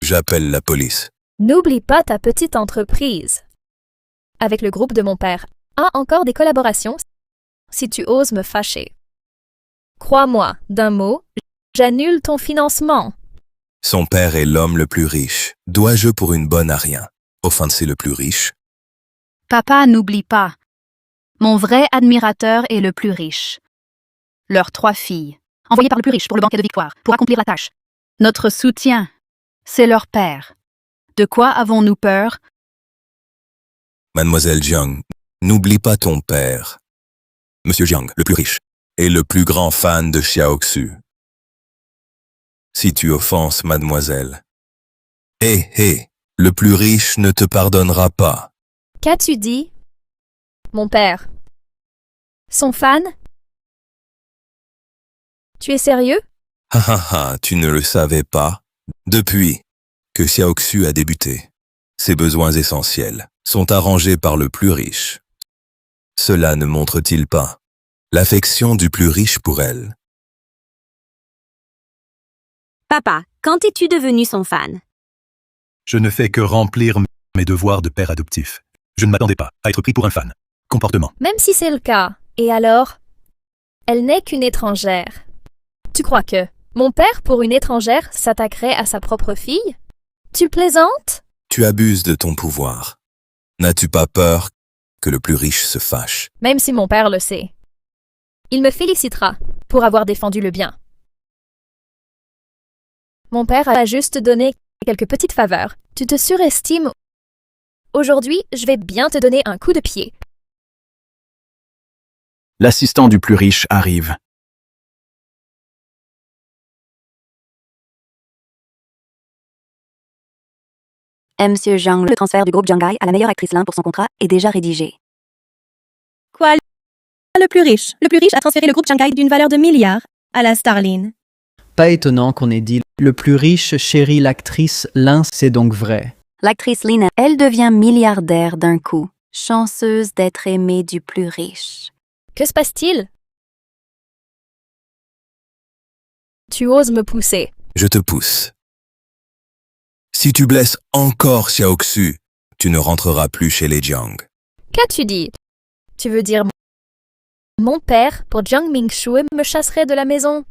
S5: j'appelle la police.
S3: N'oublie pas ta petite entreprise. Avec le groupe de mon père, a encore des collaborations si tu oses me fâcher. Crois-moi, d'un mot, j'annule ton financement.
S5: Son père est l'homme le plus riche. Dois-je pour une bonne à rien offenser le plus riche?
S6: Papa, n'oublie pas. Mon vrai admirateur est le plus riche. Leurs 3 filles, envoyées par le plus riche pour le banquet de victoire, pour accomplir la tâche. Notre soutien, c'est leur père. De quoi avons-nous peur?
S5: Mademoiselle Jiang, n'oublie pas ton père. Monsieur Jiang, le plus riche, est le plus grand fan de Xiaoxu. Si tu offenses mademoiselle, le plus riche ne te pardonnera pas.
S3: Qu'as-tu dit? Mon père. Son fan? Tu es sérieux?
S5: Tu ne le savais pas? Depuis que Xiaoxu a débuté, ses besoins essentiels sont arrangés par le plus riche. Cela ne montre-t-il pas l'affection du plus riche pour elle?
S12: Papa, quand es-tu devenu son fan?
S1: Je ne fais que remplir mes devoirs de père adoptif. Je ne m'attendais pas à être pris pour un fan. Comportement.
S3: Même si c'est le cas. Et alors? Elle n'est qu'une étrangère. Tu crois que mon père, pour une étrangère, s'attaquerait à sa propre fille? Tu plaisantes?
S5: Tu abuses de ton pouvoir. N'as-tu pas peur que le plus riche se fâche?
S3: Même si mon père le sait. Il me félicitera pour avoir défendu le bien. Mon père a juste donné quelques petites faveurs. Tu te surestimes. Aujourd'hui, je vais bien te donner un coup de pied.
S8: L'assistant du plus riche arrive.
S2: Monsieur Jiang, le transfert du groupe Jiangai à la meilleure actrice Lin pour son contrat est déjà rédigé.
S10: Quoi? Le plus riche. Le plus riche a transféré le groupe Shanghai d'une valeur de milliards à la Starline.
S11: Pas étonnant qu'on ait dit le plus riche chérit l'actrice Lin, c'est donc vrai.
S2: L'actrice Lin, elle devient milliardaire d'un coup, chanceuse d'être aimée du plus riche.
S3: Que se passe-t-il? Tu oses me pousser.
S5: Je te pousse. Si tu blesses encore Xiaoxu, tu ne rentreras plus chez les Jiang.
S3: Qu'as-tu dit? Tu veux dire mon père, pour Jiang Mingshui, me chasserait de la maison?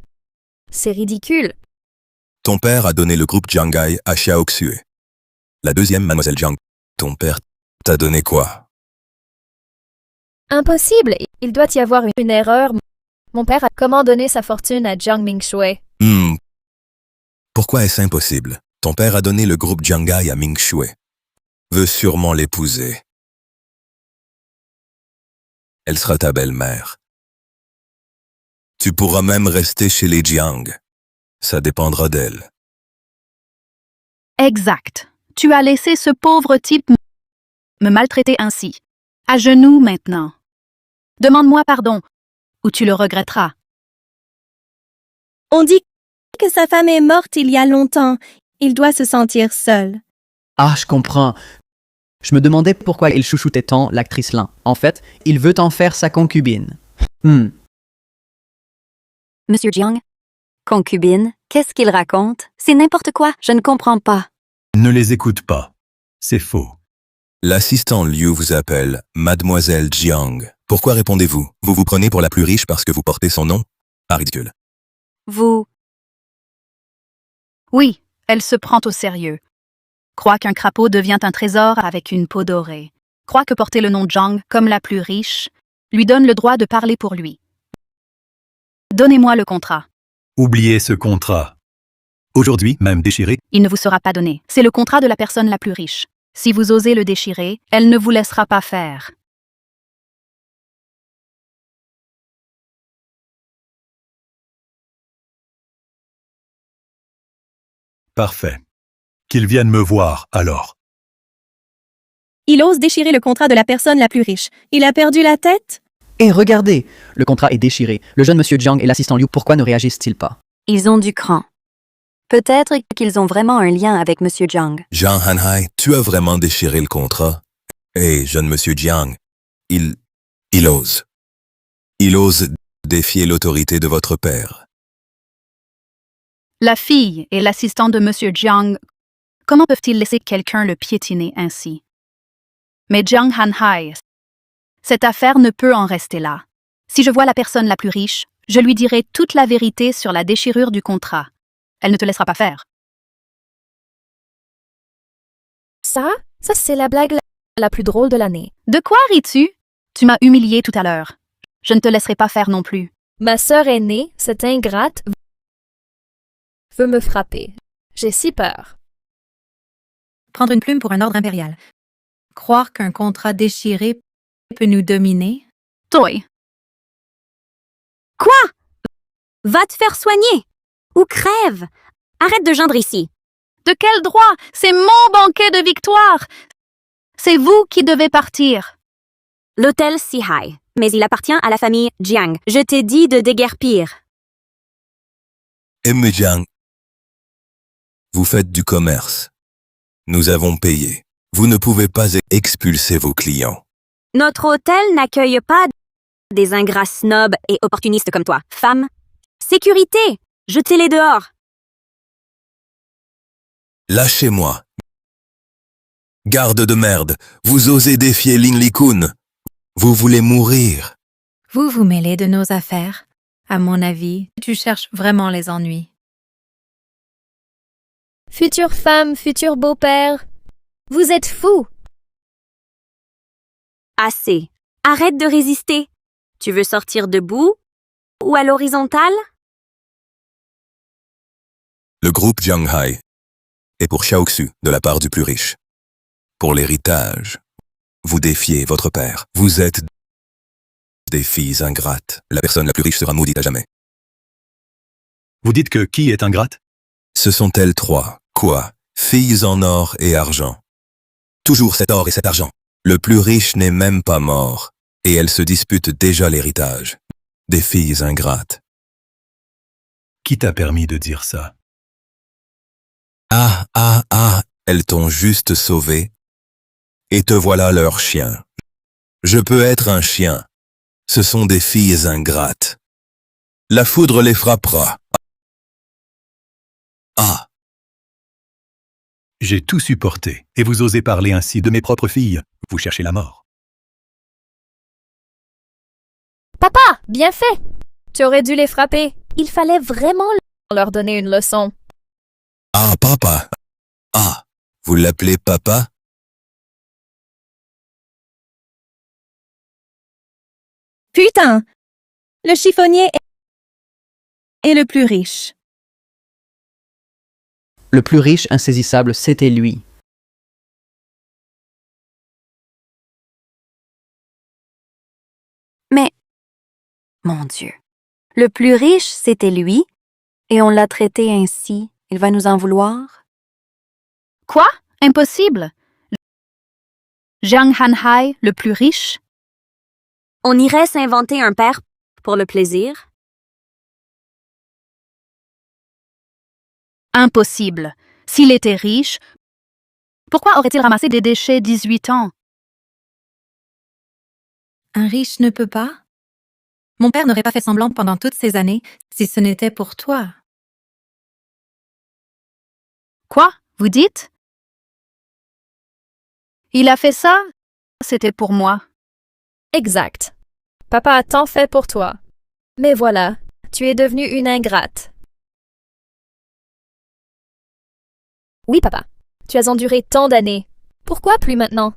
S3: C'est ridicule.
S5: Ton père a donné le groupe Jiangai à Xiaoxu. La deuxième mademoiselle Jiang. Ton père t'a donné quoi?
S3: Impossible. Il doit y avoir une erreur. Mon père a comment donné sa fortune à Jiang Mingshui?
S5: Pourquoi est-ce impossible? Ton père a donné le groupe Jiangai à Mingshui. Veut sûrement l'épouser. Elle sera ta belle-mère. Tu pourras même rester chez les Jiang. Ça dépendra d'elle.
S6: Exact. Tu as laissé ce pauvre type me maltraiter ainsi. À genoux maintenant. Demande-moi pardon, ou tu le regretteras.
S10: On dit que sa femme est morte il y a longtemps. Il doit se sentir seul.
S11: Ah, je comprends. Je me demandais pourquoi il chouchoutait tant l'actrice Lin. En fait, il veut en faire sa concubine.
S2: Monsieur Jiang? Concubine? Qu'est-ce qu'il raconte? C'est n'importe quoi, je ne comprends pas.
S1: Ne les écoute pas. C'est faux.
S5: L'assistant Liu vous appelle Mademoiselle Jiang. Pourquoi répondez-vous? Vous vous prenez pour la plus riche parce que vous portez son nom? Pas ridicule.
S2: Vous...
S6: Oui, elle se prend au sérieux. Croit qu'un crapaud devient un trésor avec une peau dorée. Croit que porter le nom Jiang comme la plus riche lui donne le droit de parler pour lui. Donnez-moi le contrat.
S1: Oubliez ce contrat. Aujourd'hui, même déchiré,
S6: Il ne vous sera pas donné. C'est le contrat de la personne la plus riche. Si vous osez le déchirer, elle ne vous laissera pas faire.
S1: parfait. Qu'ils viennent me voir, alors.
S10: Il ose déchirer le contrat de la personne la plus riche. Il a perdu la tête?
S11: Et regardez, le contrat est déchiré. Le jeune monsieur Jiang et l'assistant Liu, pourquoi ne réagissent-ils pas?
S2: Ils ont du cran. Peut-être qu'ils ont vraiment un lien avec monsieur Jiang.
S5: Zhang Hanhai, tu as vraiment déchiré le contrat? Et jeune monsieur Jiang, il ose. Il ose défier l'autorité de votre père.
S6: La fille et l'assistant de Monsieur Jiang, comment peuvent-ils laisser quelqu'un le piétiner ainsi? Mais Jiang Hanhai, cette affaire ne peut en rester là. Si je vois la personne la plus riche, je lui dirai toute la vérité sur la déchirure du contrat. Elle ne te laissera pas faire.
S3: Ça c'est la blague la plus drôle de l'année.
S6: De quoi ris-tu? Tu m'as humilié tout à l'heure. Je ne te laisserai pas faire non plus.
S3: Ma sœur aînée, cette ingrate, veut me frapper. J'ai si peur.
S4: Prendre une plume pour un ordre impérial. Croire qu'un contrat déchiré peut nous dominer.
S6: Toi.
S12: Quoi? Va te faire soigner! Ou crève! Arrête de geindre ici.
S6: De quel droit? C'est mon banquet de victoire! C'est vous qui devez partir.
S12: L'hôtel Sihai. mais il appartient à la famille Jiang. Je t'ai dit de déguerpir.
S5: Jiang, vous faites du commerce. Nous avons payé. Vous ne pouvez pas expulser vos clients.
S12: Notre hôtel n'accueille pas des ingrats snobs et opportunistes comme toi. Femme, sécurité, jetez-les dehors.
S5: Lâchez-moi. Garde de merde, vous osez défier Lin Li-kun. Vous voulez mourir.
S4: Vous vous mêlez de nos affaires. À mon avis, tu cherches vraiment les ennuis.
S3: Future femme, futur beau-père, vous êtes fous.
S12: Assez. Arrête de résister. Tu veux sortir debout ou à l'horizontale?
S5: Le groupe Jianghai est pour Xiaoxu de la part du plus riche. Pour l'héritage, vous défiez votre père. Vous êtes des filles ingrates. La personne la plus riche sera maudite à jamais.
S1: Vous dites que qui est ingrate?
S5: Ce sont elles trois. Quoi? Filles en or et argent. Toujours cet or et cet argent. Le plus riche n'est même pas mort, et elles se disputent déjà l'héritage. Des filles ingrates.
S1: Qui t'a permis de dire ça?
S5: Elles t'ont juste sauvé. Et te voilà leur chien. Je peux être un chien. Ce sont des filles ingrates. La foudre les frappera.
S1: J'ai tout supporté, et vous osez parler ainsi de mes propres filles. Vous cherchez la mort.
S3: Papa, bien fait. Tu aurais dû les frapper. Il fallait vraiment leur donner une leçon.
S5: Papa. Vous l'appelez papa?
S10: Putain! Le chiffonnier est le plus riche.
S11: Le plus riche insaisissable, c'était lui.
S2: Mais, mon Dieu, le plus riche, c'était lui, et on l'a traité ainsi. Il va nous en vouloir?
S6: Quoi? Impossible. Jiang Hanhai, le plus riche?
S12: On irait s'inventer un père pour le plaisir?
S6: Impossible. S'il était riche, pourquoi aurait-il ramassé des déchets 18 ans?
S4: Un riche ne peut pas? Mon père n'aurait pas fait semblant pendant toutes ces années si ce n'était pour toi.
S6: Quoi? Vous dites? Il a fait ça? C'était pour moi.
S3: Exact. Papa a tant fait pour toi. Mais voilà, tu es devenue une ingrate. Oui, papa. Tu as enduré tant d'années. Pourquoi plus maintenant?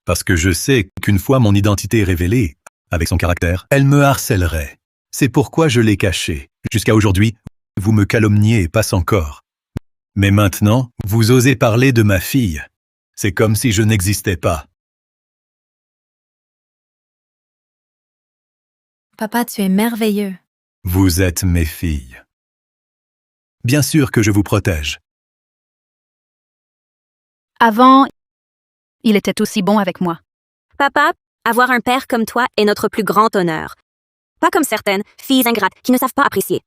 S1: Parce que je sais qu'une fois mon identité révélée, avec son caractère, elle me harcèlerait. C'est pourquoi je l'ai cachée. Jusqu'à aujourd'hui, vous me calomniez et passe encore. Mais maintenant, vous osez parler de ma fille. C'est comme si je n'existais pas.
S4: Papa, tu es merveilleux.
S1: Vous êtes mes filles. Bien sûr que je vous protège.
S6: Avant, il était aussi bon avec moi.
S12: Papa, avoir un père comme toi est notre plus grand honneur. Pas comme certaines filles ingrates qui ne savent pas apprécier.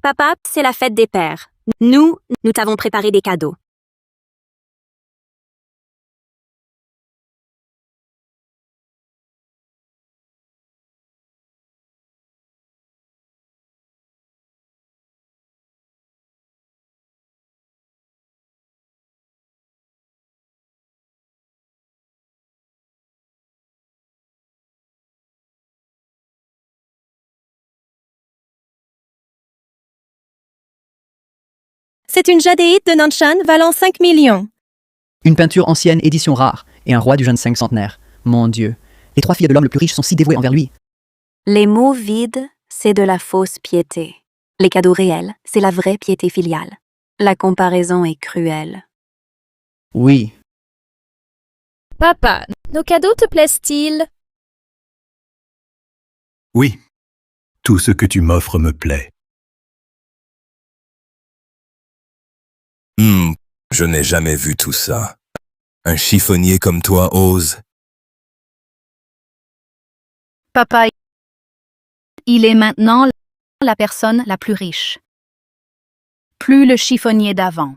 S12: Papa, c'est la fête des pères. Nous t'avons préparé des cadeaux.
S10: C'est une jadéite de Nanshan valant 5 millions.
S11: Une peinture ancienne, édition rare, et un roi du jeune cinquantenaire. Mon Dieu, les trois filles de l'homme le plus riche sont si dévouées envers lui.
S2: Les mots vides, c'est de la fausse piété. Les cadeaux réels, c'est la vraie piété filiale. La comparaison est cruelle.
S11: Oui,
S3: Papa, nos cadeaux te plaisent-ils?
S1: Oui, tout ce que tu m'offres me plaît.
S5: Je n'ai jamais vu tout ça. Un chiffonnier comme toi ose.
S6: Papa, il est maintenant la personne la plus riche. Plus le chiffonnier d'avant.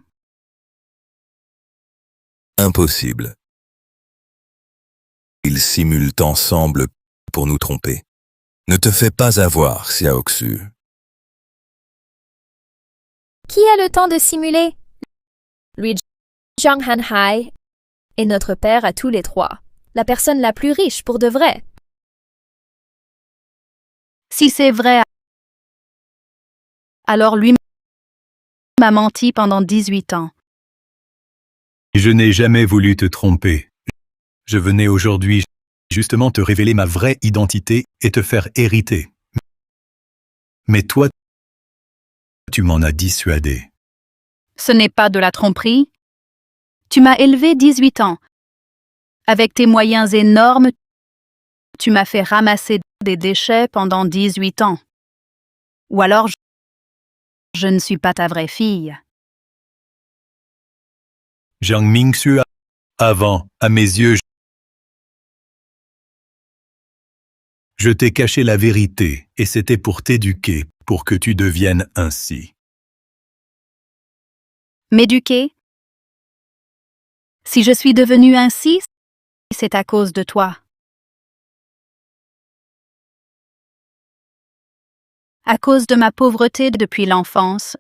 S5: Impossible. Ils simulent ensemble pour nous tromper. Ne te fais pas avoir, Xiaoxu.
S3: Qui a le temps de simuler? Lui, Jiang Hanhai est notre père à tous les trois. La personne la plus riche pour de vrai.
S6: Si c'est vrai, alors lui m'a menti pendant 18 ans.
S1: Je n'ai jamais voulu te tromper. Je venais aujourd'hui justement te révéler ma vraie identité et te faire hériter. Mais toi, tu m'en as dissuadé.
S6: Ce n'est pas de la tromperie. Tu m'as élevé 18 ans. Avec tes moyens énormes, tu m'as fait ramasser des déchets pendant 18 ans. Ou alors, je ne suis pas ta vraie fille.
S1: Jiang Mingxu, avant, à mes yeux, je t'ai caché la vérité et c'était pour t'éduquer, pour que tu deviennes ainsi.
S6: M'éduquer? Si je suis devenue ainsi, c'est à cause de toi. À cause de ma pauvreté depuis l'enfance,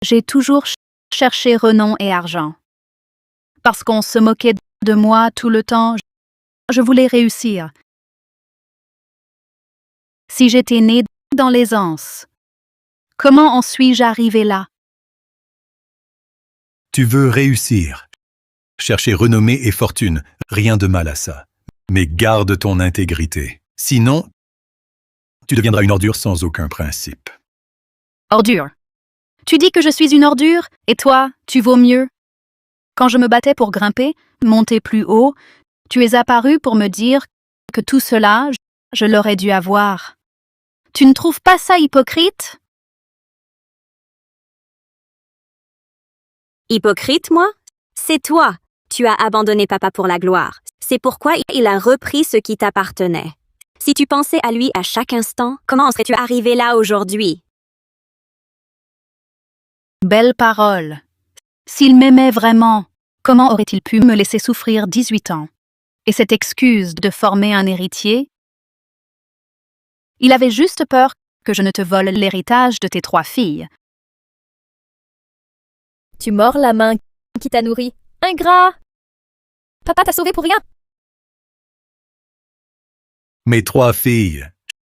S6: j'ai toujours cherché renom et argent. Parce qu'on se moquait de moi tout le temps, je voulais réussir. Si j'étais née dans l'aisance, comment en suis-je arrivée là?
S1: Tu veux réussir. Chercher renommée et fortune, rien de mal à ça. Mais garde ton intégrité. Sinon, tu deviendras une ordure sans aucun principe.
S6: Ordure. Tu dis que je suis une ordure, et toi, tu vaux mieux. Quand je me battais pour grimper, monter plus haut, tu es apparu pour me dire que tout cela, je l'aurais dû avoir. Tu ne trouves pas ça hypocrite?
S12: Hypocrite, moi? C'est toi. Tu as abandonné papa pour la gloire. C'est pourquoi il a repris ce qui t'appartenait. Si tu pensais à lui à chaque instant, comment en serais-tu arrivé là aujourd'hui?
S6: Belle parole. S'il m'aimait vraiment, comment aurait-il pu me laisser souffrir 18 ans? Et cette excuse de former un héritier? Il avait juste peur que je ne te vole l'héritage de tes 3 filles.
S3: Tu mords la main qui t'a nourri. Ingrat! Papa t'a sauvé pour rien.
S1: Mes 3 filles,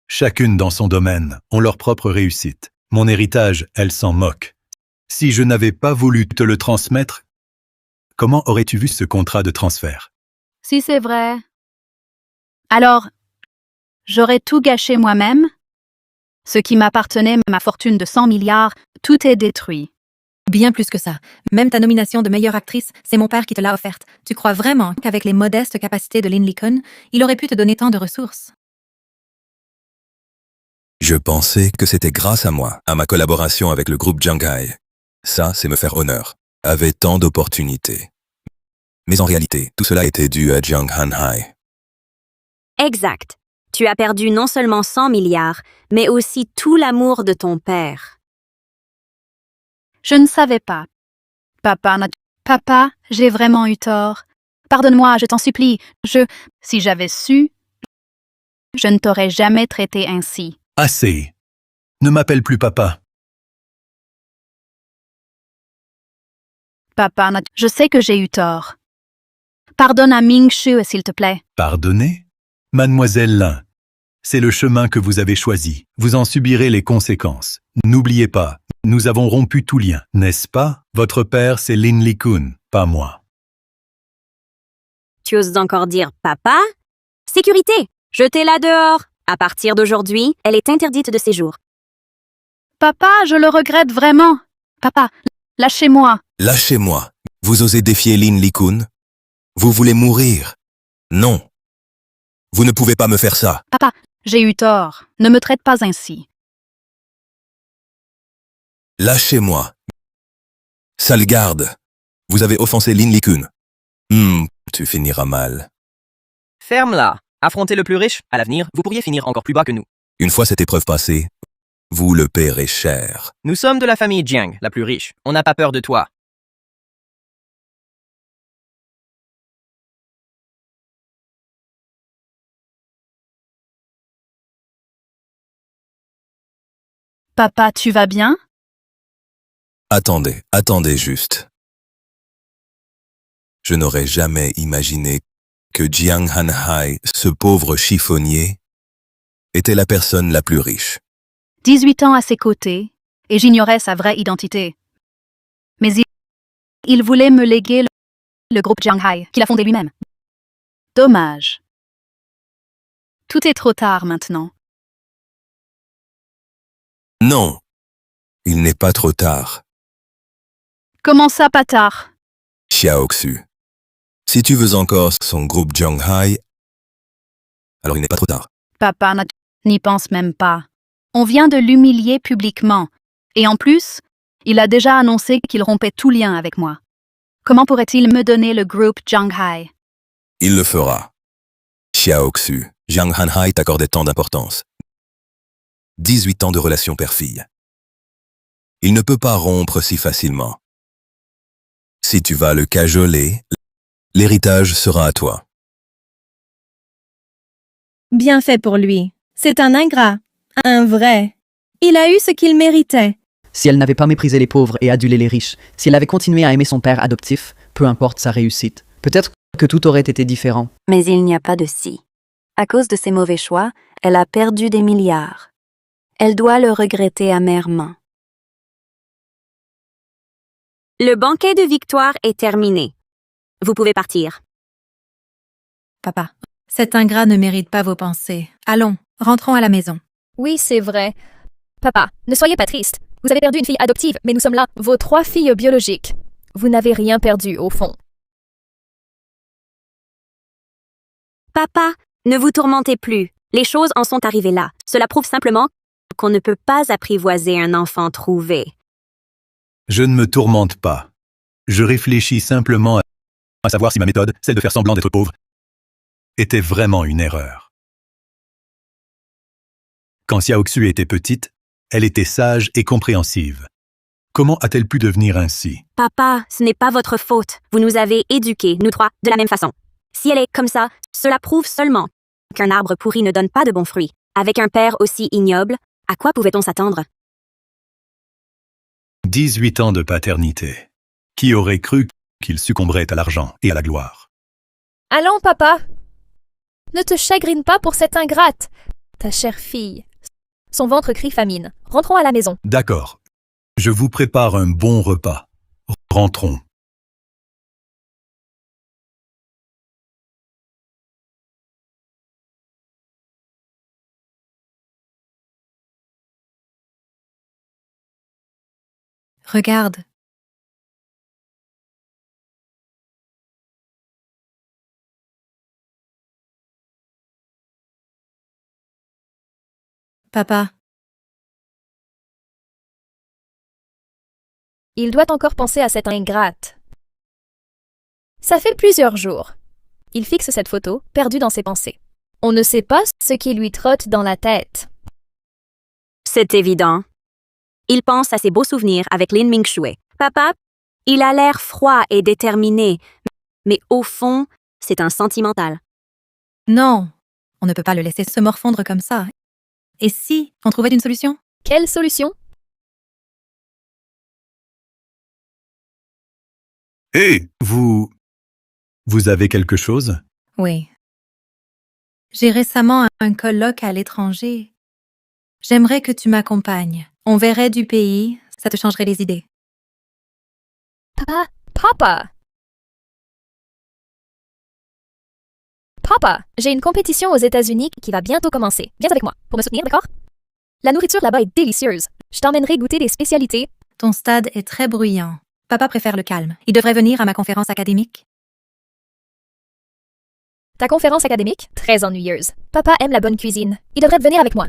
S1: chacune dans son domaine, ont leur propre réussite. Mon héritage, elles s'en moquent. Si je n'avais pas voulu te le transmettre, comment aurais-tu vu ce contrat de transfert?
S6: Si c'est vrai, alors j'aurais tout gâché moi-même. Ce qui m'appartenait, ma fortune de 100 milliards, tout est détruit.
S4: Bien plus que ça. Même ta nomination de meilleure actrice, c'est mon père qui te l'a offerte. Tu crois vraiment qu'avec les modestes capacités de Lin Likun, il aurait pu te donner tant de ressources?
S5: Je pensais que c'était grâce à moi, à ma collaboration avec le groupe Jianghai. Ça, c'est me faire honneur. Avait tant d'opportunités. Mais en réalité, tout cela était dû à Jiang Hanhai.
S12: Exact. Tu as perdu non seulement 100 milliards, mais aussi tout l'amour de ton père.
S6: Je ne savais pas. Papa, j'ai vraiment eu tort. Pardonne-moi, je t'en supplie. Si j'avais su, je ne t'aurais jamais traité ainsi.
S1: Assez. Ne m'appelle plus papa.
S6: Papa, je sais que j'ai eu tort. Pardonne à Mingxu, s'il te plaît.
S1: Pardonnez? Mademoiselle Lin, c'est le chemin que vous avez choisi. Vous en subirez les conséquences. N'oubliez pas, nous avons rompu tout lien, n'est-ce pas? Votre père, c'est Lin Likun, pas moi.
S12: Tu oses encore dire papa? Sécurité! Jetez-la dehors! À partir d'aujourd'hui, elle est interdite de séjour.
S6: Papa, je le regrette vraiment. Papa, lâchez-moi.
S5: Lâchez-moi. Vous osez défier Lin Likun? Vous voulez mourir? Non. Vous ne pouvez pas me faire ça.
S6: Papa, j'ai eu tort. Ne me traite pas ainsi.
S5: Lâchez-moi. Sale garde. Vous avez offensé Lin Likun. Tu finiras mal.
S7: Ferme-la. Affronter le plus riche, à l'avenir, vous pourriez finir encore plus bas que nous.
S5: Une fois cette épreuve passée, vous le paierez cher.
S7: Nous sommes de la famille Jiang, la plus riche. On n'a pas peur de toi.
S6: Papa, tu vas bien?
S5: Attendez juste. Je n'aurais jamais imaginé que Jiang Hanhai, ce pauvre chiffonnier, était la personne la plus riche.
S6: 18 ans à ses côtés, et j'ignorais sa vraie identité. Mais il voulait me léguer le groupe Jianghai, qu'il a fondé lui-même. Dommage. Tout est trop tard maintenant.
S5: Non, il n'est pas trop tard,
S6: Comment ça, pas tard?
S5: Xiaoxu. Si tu veux encore son groupe Jianghai, alors il n'est pas trop tard.
S6: Papa n'y pense même pas. On vient de l'humilier publiquement. Et en plus, il a déjà annoncé qu'il rompait tout lien avec moi. Comment pourrait-il me donner le groupe Jianghai?
S5: Il le fera. Xiaoxu, Jiang Hanhai t'accordait tant d'importance. 18 ans de relation père-fille. Il ne peut pas rompre si facilement. Si tu vas le cajoler, l'héritage sera à toi.
S10: Bien fait pour lui. C'est un ingrat. Un vrai. Il a eu ce qu'il méritait.
S11: Si elle n'avait pas méprisé les pauvres et adulé les riches, si elle avait continué à aimer son père adoptif, peu importe sa réussite, peut-être que tout aurait été différent.
S2: Mais il n'y a pas de si. À cause de ses mauvais choix, elle a perdu des milliards. Elle doit le regretter amèrement.
S12: Le banquet de victoire est terminé. Vous pouvez partir.
S4: Papa, cet ingrat ne mérite pas vos pensées. Allons, rentrons à la maison.
S3: Oui, c'est vrai. Papa, ne soyez pas triste. Vous avez perdu une fille adoptive, mais nous sommes là, vos 3 filles biologiques. Vous n'avez rien perdu, au fond.
S12: Papa, ne vous tourmentez plus. Les choses en sont arrivées là. Cela prouve simplement qu'on ne peut pas apprivoiser un enfant trouvé.
S1: Je ne me tourmente pas. Je réfléchis simplement à savoir si ma méthode, celle de faire semblant d'être pauvre, était vraiment une erreur. Quand Xiaoxu était petite, elle était sage et compréhensive. Comment a-t-elle pu devenir ainsi?
S12: Papa, ce n'est pas votre faute. Vous nous avez éduqués, nous 3, de la même façon. Si elle est comme ça, cela prouve seulement qu'un arbre pourri ne donne pas de bons fruits. Avec un père aussi ignoble, à quoi pouvait-on s'attendre?
S1: 18 ans de paternité. Qui aurait cru qu'il succomberait à l'argent et à la gloire?
S3: Allons, papa. Ne te chagrine pas pour cette ingrate. Ta chère fille. Son ventre crie famine. Rentrons à la maison.
S1: D'accord. Je vous prépare un bon repas. Rentrons.
S4: Regarde. Papa,
S3: Il doit encore penser à cette ingrate. Ça fait plusieurs jours. Il fixe cette photo, perdu dans ses pensées. On ne sait pas ce qui lui trotte dans la tête.
S12: C'est évident. Il pense à ses beaux souvenirs avec Lin Mingxue. Papa, il a l'air froid et déterminé, mais au fond, c'est un sentimental.
S4: non, on ne peut pas le laisser se morfondre comme ça. Et si on trouvait une solution?
S3: Quelle solution?
S1: Hé, vous avez quelque chose?
S4: Oui. J'ai récemment un colloque à l'étranger. J'aimerais que tu m'accompagnes. On verrait du pays, ça te changerait les idées.
S3: Papa! Papa! Papa, j'ai une compétition aux États-Unis qui va bientôt commencer. Viens avec moi, pour me soutenir, d'accord? La nourriture là-bas est délicieuse. Je t'emmènerai goûter des spécialités.
S4: Ton stade est très bruyant. Papa préfère le calme. Il devrait venir à ma conférence académique.
S3: Ta conférence académique? Très ennuyeuse. Papa aime la bonne cuisine. Il devrait venir avec moi.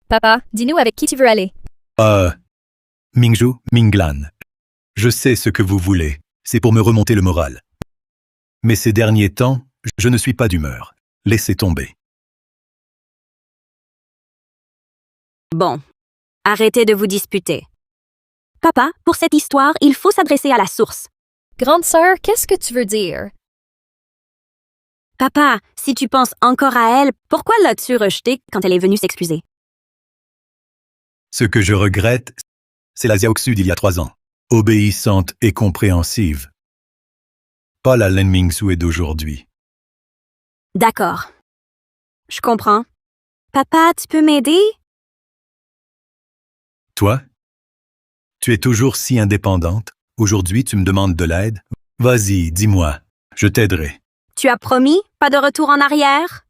S3: Papa, dis-nous avec qui tu veux aller.
S1: Mingzhu, Minglan. Je sais ce que vous voulez. C'est pour me remonter le moral. Mais ces derniers temps, je ne suis pas d'humeur. Laissez tomber.
S12: Bon, arrêtez de vous disputer. Papa, pour cette histoire, il faut s'adresser à la source.
S3: Grande sœur, qu'est-ce que tu veux dire?
S12: Papa, si tu penses encore à elle, pourquoi l'as-tu rejetée quand elle est venue s'excuser?
S1: Ce que je regrette, c'est la Xiaoxu d'il y a 3 ans. Obéissante et compréhensive. Pas la Lin Mingsu d'aujourd'hui.
S12: D'accord. Je comprends. Papa, tu peux m'aider?
S1: Toi? Tu es toujours si indépendante. Aujourd'hui, tu me demandes de l'aide. Vas-y, dis-moi. Je t'aiderai.
S12: Tu as promis? Pas de retour en arrière?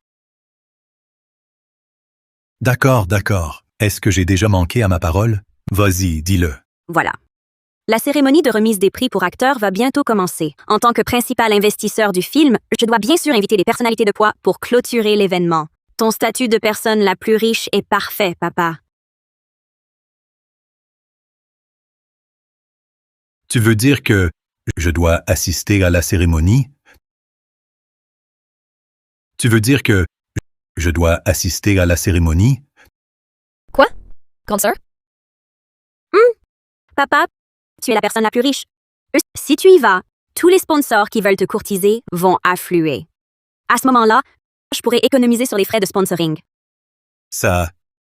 S1: D'accord, d'accord. Est-ce que j'ai déjà manqué à ma parole? Vas-y, dis-le.
S12: Voilà. La cérémonie de remise des prix pour acteurs va bientôt commencer. En tant que principal investisseur du film, je dois bien sûr inviter des personnalités de poids pour clôturer l'événement. Ton statut de personne la plus riche est parfait, papa.
S1: Tu veux dire que je dois assister à la cérémonie? Tu veux dire que je dois assister à la cérémonie?
S3: Quoi? Grande sœur?
S12: Papa, tu es la personne la plus riche. Si tu y vas, tous les sponsors qui veulent te courtiser vont affluer. À ce moment-là, je pourrais économiser sur les frais de sponsoring.
S1: Ça...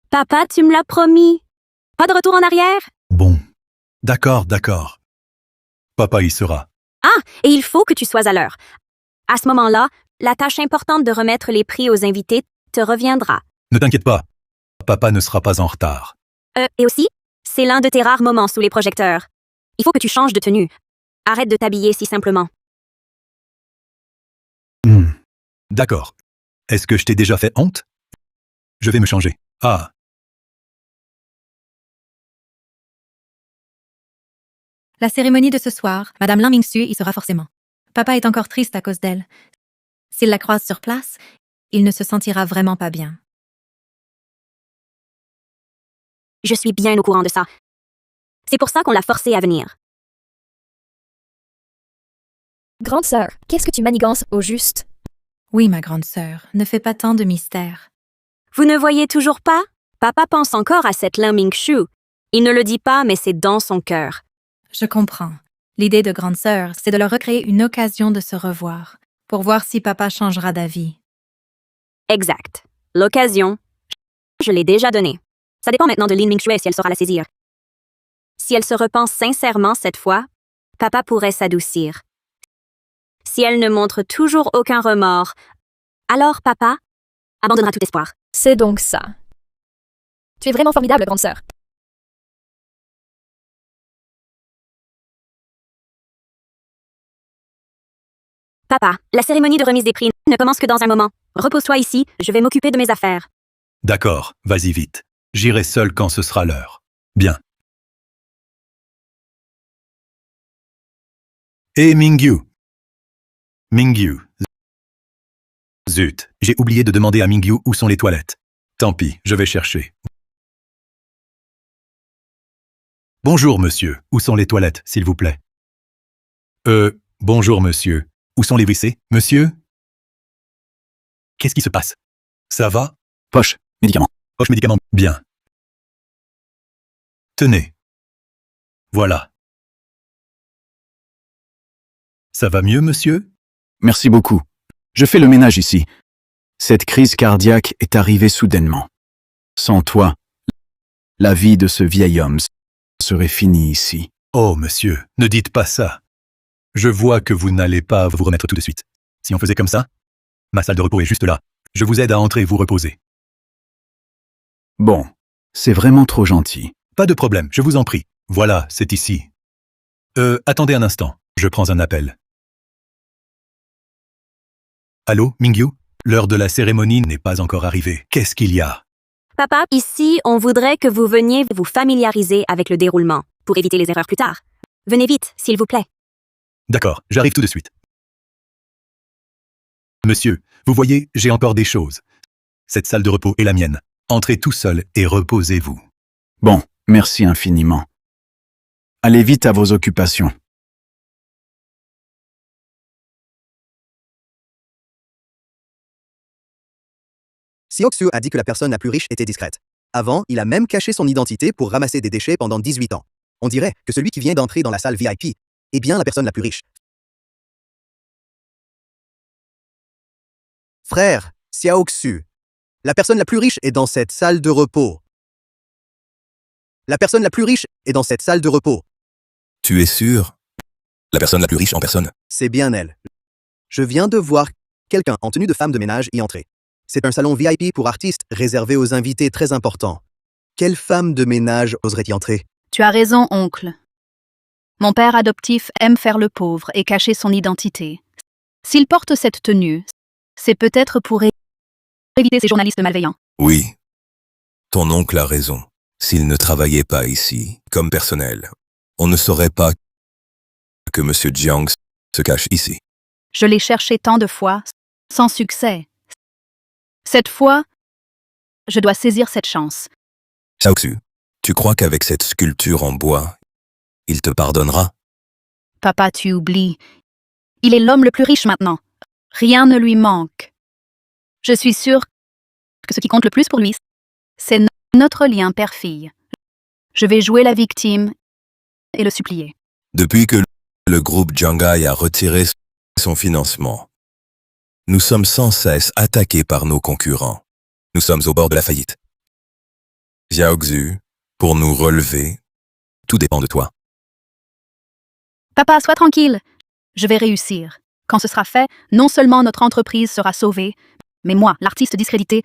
S12: Papa, tu me l'as promis. Pas de retour en arrière?
S1: Bon. D'accord, d'accord. Papa y sera.
S12: Ah, et il faut que tu sois à l'heure. À ce moment-là, la tâche importante de remettre les prix aux invités te reviendra.
S1: Ne t'inquiète pas. Papa ne sera pas en retard.
S12: Et aussi, c'est l'un de tes rares moments sous les projecteurs. Il faut que tu changes de tenue. Arrête de t'habiller si simplement.
S1: D'accord. Est-ce que je t'ai déjà fait honte? Je vais me changer. Ah.
S4: La cérémonie de ce soir, Madame Lan Mingsu y sera forcément. Papa est encore triste à cause d'elle. S'il la croise sur place, il ne se sentira vraiment pas bien.
S12: Je suis bien au courant de ça. C'est pour ça qu'on l'a forcée à venir.
S3: Grande sœur, qu'est-ce que tu manigances au juste?
S4: Oui, ma grande sœur, ne fais pas tant de mystère.
S12: Vous ne voyez toujours pas? Papa pense encore à cette Lin Mingsu. Il ne le dit pas, mais c'est dans son cœur.
S4: Je comprends. L'idée de grande sœur, c'est de leur recréer une occasion de se revoir, pour voir si papa changera d'avis.
S12: Exact. L'occasion, je l'ai déjà donnée. Ça dépend maintenant de Lin Mingsu si elle saura la saisir. Si elle se repense sincèrement cette fois, papa pourrait s'adoucir. Si elle ne montre toujours aucun remords, alors papa abandonnera tout espoir.
S3: C'est donc ça. Tu es vraiment formidable, grande sœur.
S12: Papa, la cérémonie de remise des prix ne commence que dans un moment. Repose-toi ici, je vais m'occuper de mes affaires.
S1: D'accord, vas-y vite. J'irai seul quand ce sera l'heure. Bien. Hé Mingyu. Mingyu. Zut, j'ai oublié de demander à Mingyu où sont les toilettes. Tant pis, je vais chercher. Bonjour monsieur, où sont les toilettes, s'il vous plaît? Bonjour monsieur. Où sont les WC, monsieur? Qu'est-ce qui se passe? Ça va?
S8: Poche, médicaments.
S1: Poche médicaments, bien. Tenez. Voilà. Ça va mieux, monsieur?
S8: Merci beaucoup. Je fais le ménage ici. Cette crise cardiaque est arrivée soudainement. Sans toi, la vie de ce vieil homme serait finie ici.
S1: Oh, monsieur, ne dites pas ça. Je vois que vous n'allez pas vous remettre tout de suite. Si on faisait comme ça, ma salle de repos est juste là. Je vous aide à entrer et vous reposer.
S8: Bon, c'est vraiment trop gentil.
S1: Pas de problème, je vous en prie. Voilà, c'est ici. Attendez un instant, je prends un appel. Allô, Mingyu? L'heure de la cérémonie n'est pas encore arrivée. Qu'est-ce qu'il y a?
S12: Papa, ici, on voudrait que vous veniez vous familiariser avec le déroulement, pour éviter les erreurs plus tard. Venez vite, s'il vous plaît.
S1: D'accord, j'arrive tout de suite. Monsieur, vous voyez, j'ai encore des choses. Cette salle de repos est la mienne. Entrez tout seul et reposez-vous.
S8: Bon, merci infiniment. Allez vite à vos occupations.
S13: Seok-soo a dit que la personne la plus riche était discrète. Avant, il a même caché son identité pour ramasser des déchets pendant 18 ans. On dirait que celui qui vient d'entrer dans la salle VIP est bien la personne la plus riche. Frère, Seok-soo, la personne la plus riche est dans cette salle de repos. La personne la plus riche est dans cette salle de repos.
S5: Tu es sûr? La personne la plus riche en personne?
S13: C'est bien elle. Je viens de voir quelqu'un en tenue de femme de ménage y entrer. C'est un salon VIP pour artistes réservé aux invités très importants. Quelle femme de ménage oserait y entrer?
S6: Tu as raison, oncle. Mon père adoptif aime faire le pauvre et cacher son identité. S'il porte cette tenue, c'est peut-être pour éviter ces journalistes malveillants.
S5: Oui. Ton oncle a raison. S'il ne travaillait pas ici, comme personnel, on ne saurait pas que M. Jiang se cache ici.
S6: Je l'ai cherché tant de fois, sans succès. Cette fois, je dois saisir cette chance.
S5: Seok-soo, tu crois qu'avec cette sculpture en bois, il te pardonnera?
S6: Papa, tu oublies. Il est l'homme le plus riche maintenant. Rien ne lui manque. Je suis sûre que ce qui compte le plus pour lui, c'est notre lien père-fille. Je vais jouer la victime et le supplier.
S5: Depuis que le groupe Jiangai a retiré son financement, nous sommes sans cesse attaqués par nos concurrents. Nous sommes au bord de la faillite. Seok-soo, pour nous relever, tout dépend de toi.
S6: Papa, sois tranquille. Je vais réussir. Quand ce sera fait, non seulement notre entreprise sera sauvée, mais moi, l'artiste discrédité,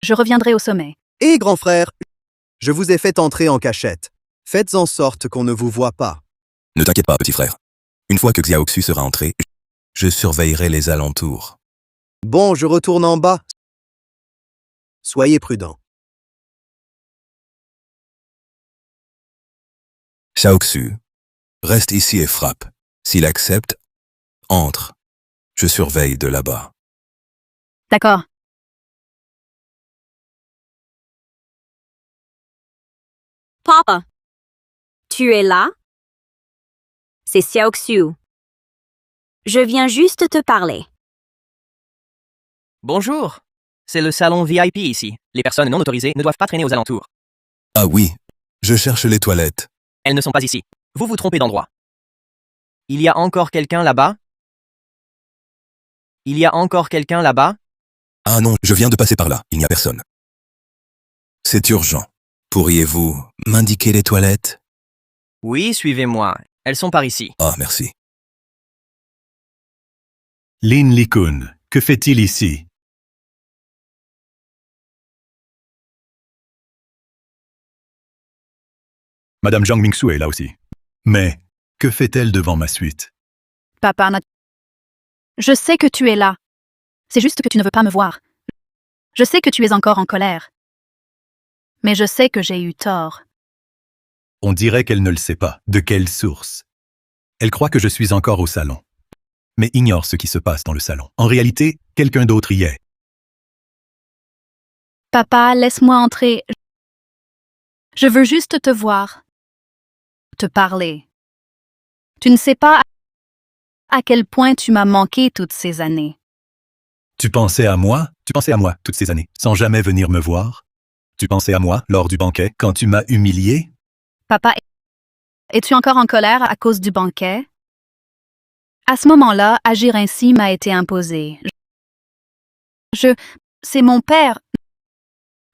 S6: je reviendrai au sommet.
S13: Et grand frère, je vous ai fait entrer en cachette. Faites en sorte qu'on ne vous voit pas.
S5: Ne t'inquiète pas, petit frère. Une fois que Seok-soo sera entré, je surveillerai les alentours.
S13: Bon, je retourne en bas. Soyez prudents.
S5: Seok-soo, reste ici et frappe. S'il accepte, entre. Je surveille de là-bas.
S6: D'accord.
S12: Papa, tu es là? C'est Seok-soo. Je viens juste te parler.
S7: Bonjour. C'est le salon VIP ici. Les personnes non autorisées ne doivent pas traîner aux alentours.
S5: Ah oui, je cherche les toilettes.
S7: Elles ne sont pas ici. Vous vous trompez d'endroit. Il y a encore quelqu'un là-bas? Il y a encore quelqu'un là-bas?
S5: Ah non, je viens de passer par là, il n'y a personne. C'est urgent. Pourriez-vous m'indiquer les toilettes?
S7: Oui, suivez-moi. Elles sont par ici.
S5: Ah, merci.
S1: Lin Li-kun, que fait-il ici? Madame Jiang Mingsu est là aussi. Mais que fait-elle devant ma suite?
S6: Papa, je sais que tu es là. C'est juste que tu ne veux pas me voir. Je sais que tu es encore en colère. Mais je sais que j'ai eu tort.
S1: On dirait qu'elle ne le sait pas. De quelle source? Elle croit que je suis encore au salon, mais ignore ce qui se passe dans le salon. En réalité, quelqu'un d'autre y est.
S6: Papa, laisse-moi entrer. Je veux juste te voir. Te parler. Tu ne sais pas à quel point tu m'as manqué toutes ces années.
S1: Tu pensais à moi? Tu pensais à moi toutes ces années, sans jamais venir me voir? Tu pensais à moi lors du banquet, quand tu m'as humilié?
S6: Papa, es-tu encore en colère à cause du banquet? À ce moment-là, agir ainsi m'a été imposé. C'est mon père.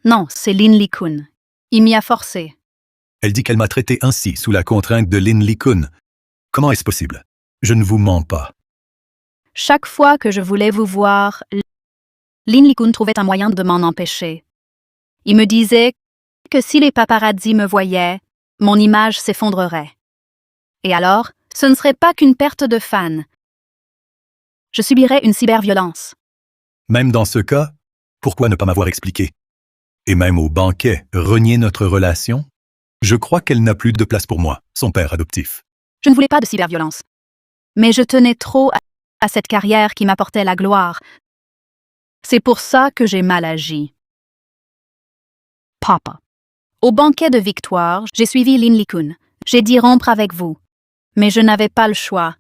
S6: Non, c'est Lin Li-kun. Il m'y a forcé.
S1: Elle dit qu'elle m'a traité ainsi, sous la contrainte de Lin Li-kun. Comment est-ce possible? Je ne vous mens pas.
S6: Chaque fois que je voulais vous voir, Lin Li-kun trouvait un moyen de m'en empêcher. Il me disait que si les paparazzis me voyaient, mon image s'effondrerait. Et alors, ce ne serait pas qu'une perte de fans. Je subirais une cyberviolence.
S1: Même dans ce cas, pourquoi ne pas m'avoir expliqué? Et même au banquet, renier notre relation? Je crois qu'elle n'a plus de place pour moi, son père adoptif.
S6: Je ne voulais pas de cyberviolence. Mais je tenais trop à cette carrière qui m'apportait la gloire. C'est pour ça que j'ai mal agi. Papa. Au banquet de victoire, j'ai suivi Lin Li-kun. J'ai dit rompre avec vous. Mais je n'avais pas le choix.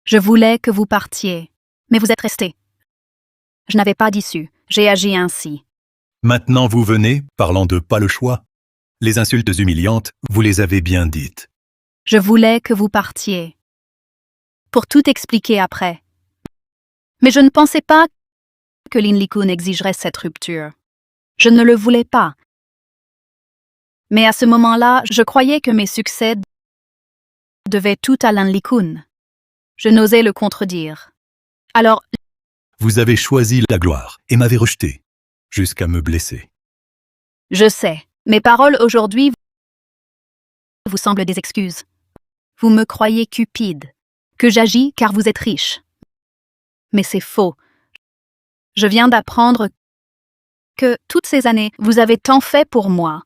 S6: Je voulais que vous partiez. Mais vous êtes resté. Je n'avais pas d'issue. j'ai agi ainsi.
S1: Maintenant vous venez, parlant de pas le choix. Les insultes humiliantes, vous les avez bien dites.
S6: Je voulais que vous partiez. Pour tout expliquer après. Mais je ne pensais pas que Lin Li-kun exigerait cette rupture. Je ne le voulais pas. Mais à ce moment-là, je croyais que mes succès devaient tout à Lin Li-kun. Je n'osais le contredire. Alors,
S1: Vous avez choisi la gloire et m'avez rejeté, jusqu'à me blesser.
S6: je sais, mes paroles aujourd'hui vous semblent des excuses. Vous me croyez cupide, que j'agis car vous êtes riche. Mais c'est faux. Je viens d'apprendre que, toutes ces années, vous avez tant fait pour moi.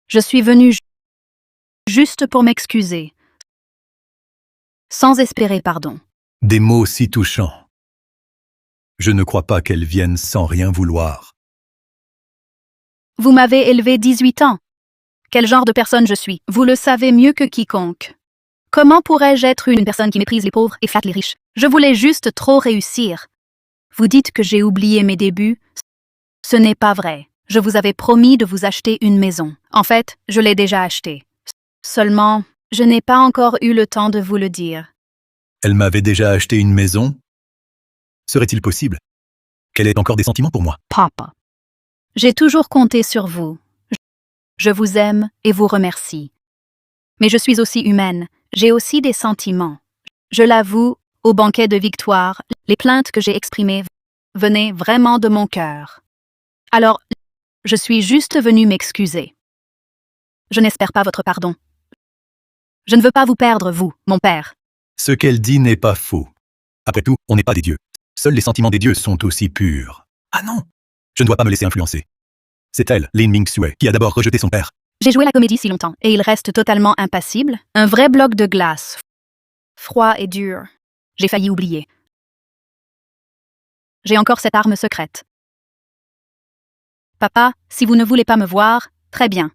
S6: Je suis venue juste pour m'excuser, sans espérer pardon.
S1: Des mots si touchants. Je ne crois pas qu'elles viennent sans rien vouloir.
S6: Vous m'avez élevé 18 ans. Quel genre de personne je suis? Vous le savez mieux que quiconque. Comment pourrais-je être une personne qui méprise les pauvres et flatte les riches? Je voulais juste trop réussir. Vous dites que j'ai oublié mes débuts. Ce n'est pas vrai. Je vous avais promis de vous acheter une maison. En fait, je l'ai déjà achetée. Seulement, je n'ai pas encore eu le temps de vous le dire.
S1: Elle m'avait déjà acheté une maison? Serait-il possible qu'elle ait encore des sentiments pour moi?
S6: Papa. J'ai toujours compté sur vous. Je vous aime et vous remercie. Mais je suis aussi humaine. J'ai aussi des sentiments. Je l'avoue, au banquet de victoire, les plaintes que j'ai exprimées venaient vraiment de mon cœur. Alors, je suis juste venue m'excuser. Je n'espère pas votre pardon. Je ne veux pas vous perdre, vous, mon père.
S1: Ce qu'elle dit n'est pas faux. Après tout, on n'est pas des dieux. Seuls les sentiments des dieux sont aussi purs. Ah non! Je ne dois pas me laisser influencer. C'est elle, Lin Ming-sue, qui a d'abord rejeté son père.
S6: J'ai joué la comédie si longtemps, et il reste totalement impassible. Un vrai bloc de glace. Froid et dur. J'ai failli oublier. J'ai encore cette arme secrète. Papa, si vous ne voulez pas me voir, très bien.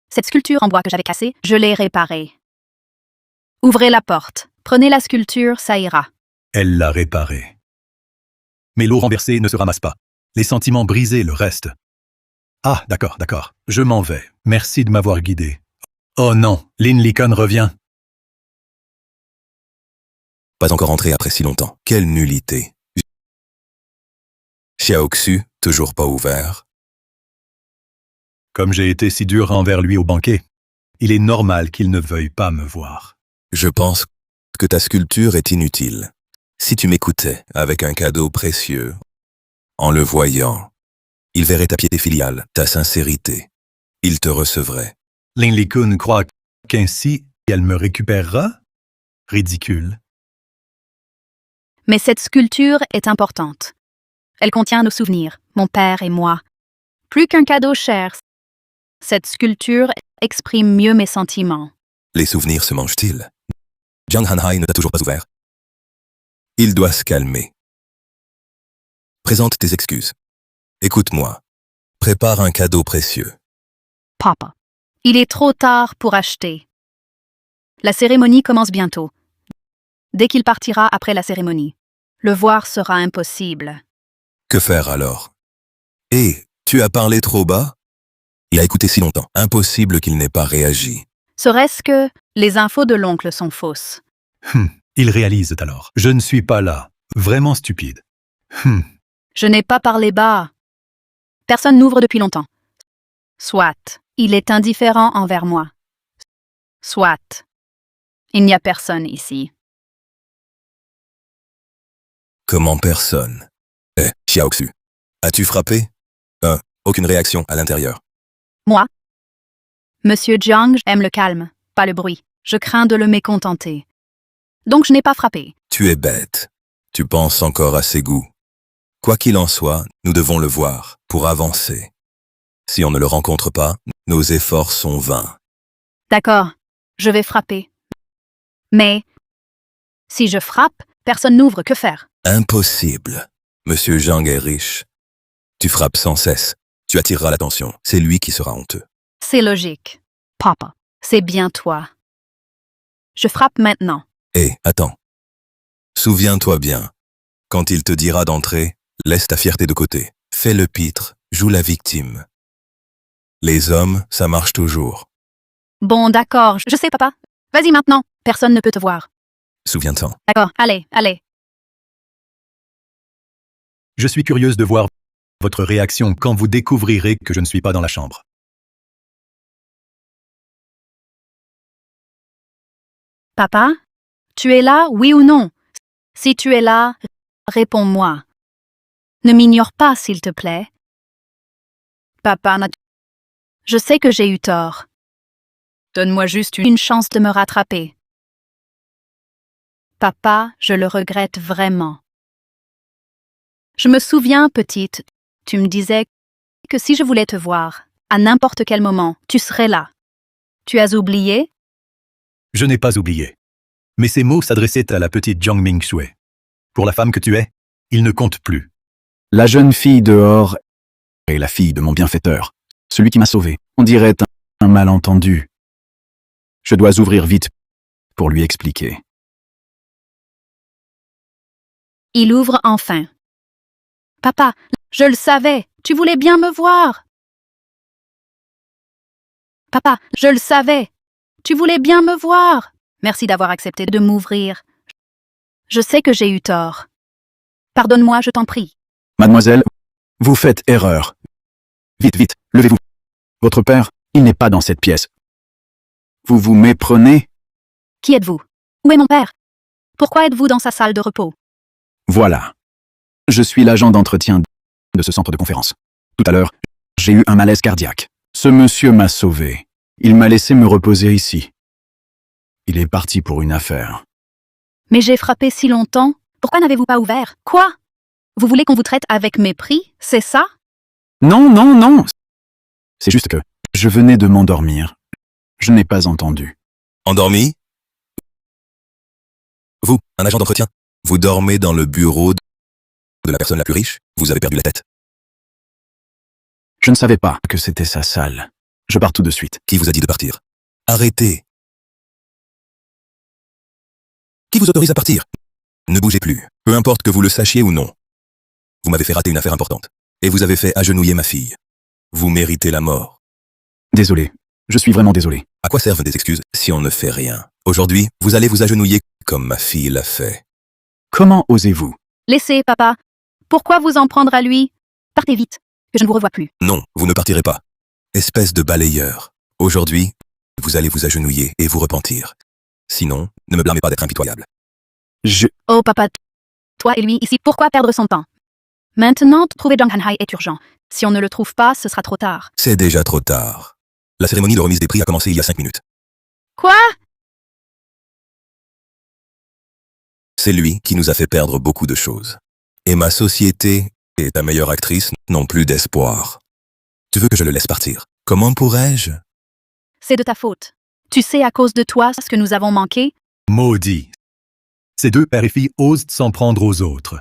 S6: Cette sculpture en bois que j'avais cassée, je l'ai réparée. Ouvrez la porte. Prenez la sculpture, ça ira.
S1: Elle l'a réparée. Mais l'eau renversée ne se ramasse pas. Les sentiments brisés le restent. Ah, d'accord, d'accord. Je m'en vais. Merci de m'avoir guidé. Oh non, Lin Li-kun revient.
S5: Pas encore entré après si longtemps. Quelle nullité. Xiaoxu, toujours pas ouvert.
S1: Comme j'ai été si dur envers lui au banquet, il est normal qu'il ne veuille pas me voir.
S5: Je pense que ta sculpture est inutile. Si tu m'écoutais avec un cadeau précieux, en le voyant, il verrait ta piété filiale, ta sincérité. Il te recevrait.
S1: Lin Li-kun croit qu'ainsi, elle me récupérera? Ridicule.
S6: Mais cette sculpture est importante. Elle contient nos souvenirs, mon père et moi. Plus qu'un cadeau cher, cette sculpture exprime mieux mes sentiments.
S5: Les souvenirs se mangent-ils? Jiang Hanhai ne t'a toujours pas ouvert. Il doit se calmer. Présente tes excuses. Écoute-moi. Prépare un cadeau précieux.
S6: Papa. Il est trop tard pour acheter. La cérémonie commence bientôt. Dès qu'il partira après la cérémonie, le voir sera impossible.
S5: Que faire alors? Et tu as parlé trop bas? Il a écouté si longtemps. Impossible qu'il n'ait pas réagi.
S6: Serait-ce que les infos de l'oncle sont fausses?
S1: Il réalise alors. Je ne suis pas là. Vraiment stupide.
S6: Je n'ai pas parlé bas. Personne n'ouvre depuis longtemps. Soit, il est indifférent envers moi. Soit, il n'y a personne ici.
S5: Comment personne? Xiaoxu. As-tu frappé? Aucune réaction à l'intérieur.
S6: Moi? Monsieur Jiang aime le calme, pas le bruit. Je crains de le mécontenter. Donc je n'ai pas frappé.
S5: Tu es bête. Tu penses encore à ses goûts. Quoi qu'il en soit, nous devons le voir pour avancer. Si on ne le rencontre pas, nos efforts sont vains.
S6: D'accord, je vais frapper. Mais si je frappe, personne n'ouvre, que faire?
S5: Impossible. Monsieur Jiang est riche. Tu frappes sans cesse. Tu attireras l'attention. C'est lui qui sera honteux.
S6: C'est logique. Papa, c'est bien toi. Je frappe maintenant.
S5: Attends. Souviens-toi bien. Quand il te dira d'entrer, Laisse ta fierté de côté. Fais le pitre, joue la victime. Les hommes, ça marche toujours.
S6: Bon, d'accord, je sais, papa. Vas-y maintenant, personne ne peut te voir.
S5: Souviens-t'en.
S6: D'accord, allez, allez.
S1: Je suis curieuse de voir votre réaction quand vous découvrirez que je ne suis pas dans la chambre.
S6: Papa, tu es là, oui ou non? Si tu es là, réponds-moi. Ne m'ignore pas, s'il te plaît. Papa, je sais que j'ai eu tort. Donne-moi juste une chance de me rattraper. Papa, je le regrette vraiment. Je me souviens, petite, tu me disais que si je voulais te voir, à n'importe quel moment, tu serais là. Tu as oublié?
S1: Je n'ai pas oublié. Mais ces mots s'adressaient à la petite Jiang Mingshui. Pour la femme que tu es, ils ne comptent plus.
S8: La jeune fille dehors est la fille de mon bienfaiteur, celui qui m'a sauvé. On dirait un malentendu. Je dois ouvrir vite pour lui expliquer.
S6: Il ouvre enfin. Papa, je le savais, tu voulais bien me voir. Papa, je le savais, tu voulais bien me voir. Merci d'avoir accepté de m'ouvrir. Je sais que j'ai eu tort. Pardonne-moi, je t'en prie.
S8: Mademoiselle, vous faites erreur. Vite, vite, levez-vous. Votre père, il n'est pas dans cette pièce. Vous vous méprenez?
S6: Qui êtes-vous? Où est mon père? Pourquoi êtes-vous dans sa salle de repos?
S8: Voilà. Je suis l'agent d'entretien de ce centre de conférence. Tout à l'heure, j'ai eu un malaise cardiaque. Ce monsieur m'a sauvé. Il m'a laissé me reposer ici. Il est parti pour une affaire.
S6: Mais j'ai frappé si longtemps. Pourquoi n'avez-vous pas ouvert? Quoi? Vous voulez qu'on vous traite avec mépris? C'est ça?
S8: Non, non, non. C'est juste que je venais de m'endormir. Je n'ai pas entendu.
S5: Endormi? Vous, un agent d'entretien, vous dormez dans le bureau de la personne la plus riche? Vous avez perdu la tête.
S8: Je ne savais pas que c'était sa salle. Je pars tout de suite.
S5: Qui vous a dit de partir? Arrêtez. Qui vous autorise à partir? Ne bougez plus, peu importe que vous le sachiez ou non. Vous m'avez fait rater une affaire importante. Et vous avez fait agenouiller ma fille. Vous méritez la mort.
S8: Désolé. Je suis vraiment désolé.
S5: À quoi servent des excuses si on ne fait rien? Aujourd'hui, vous allez vous agenouiller comme ma fille l'a fait.
S8: Comment osez-vous?
S6: Laissez, papa. Pourquoi vous en prendre à lui? Partez vite, que je ne vous revois plus.
S5: Non, vous ne partirez pas. Espèce de balayeur. Aujourd'hui, vous allez vous agenouiller et vous repentir. Sinon, ne me blâmez pas d'être impitoyable.
S6: Oh, papa. Toi et lui, ici, pourquoi perdre son temps? Maintenant, trouver Zhang Hanhai est urgent. Si on ne le trouve pas, ce sera trop tard.
S5: C'est déjà trop tard. La cérémonie de remise des prix a commencé il y a 5 minutes.
S6: Quoi?
S5: C'est lui qui nous a fait perdre beaucoup de choses. Et ma société et ta meilleure actrice n'ont plus d'espoir. Tu veux que je le laisse partir? Comment pourrais-je?
S6: C'est de ta faute. Tu sais à cause de toi ce que nous avons manqué?
S1: Maudit. Ces deux pères et filles osent s'en prendre aux autres.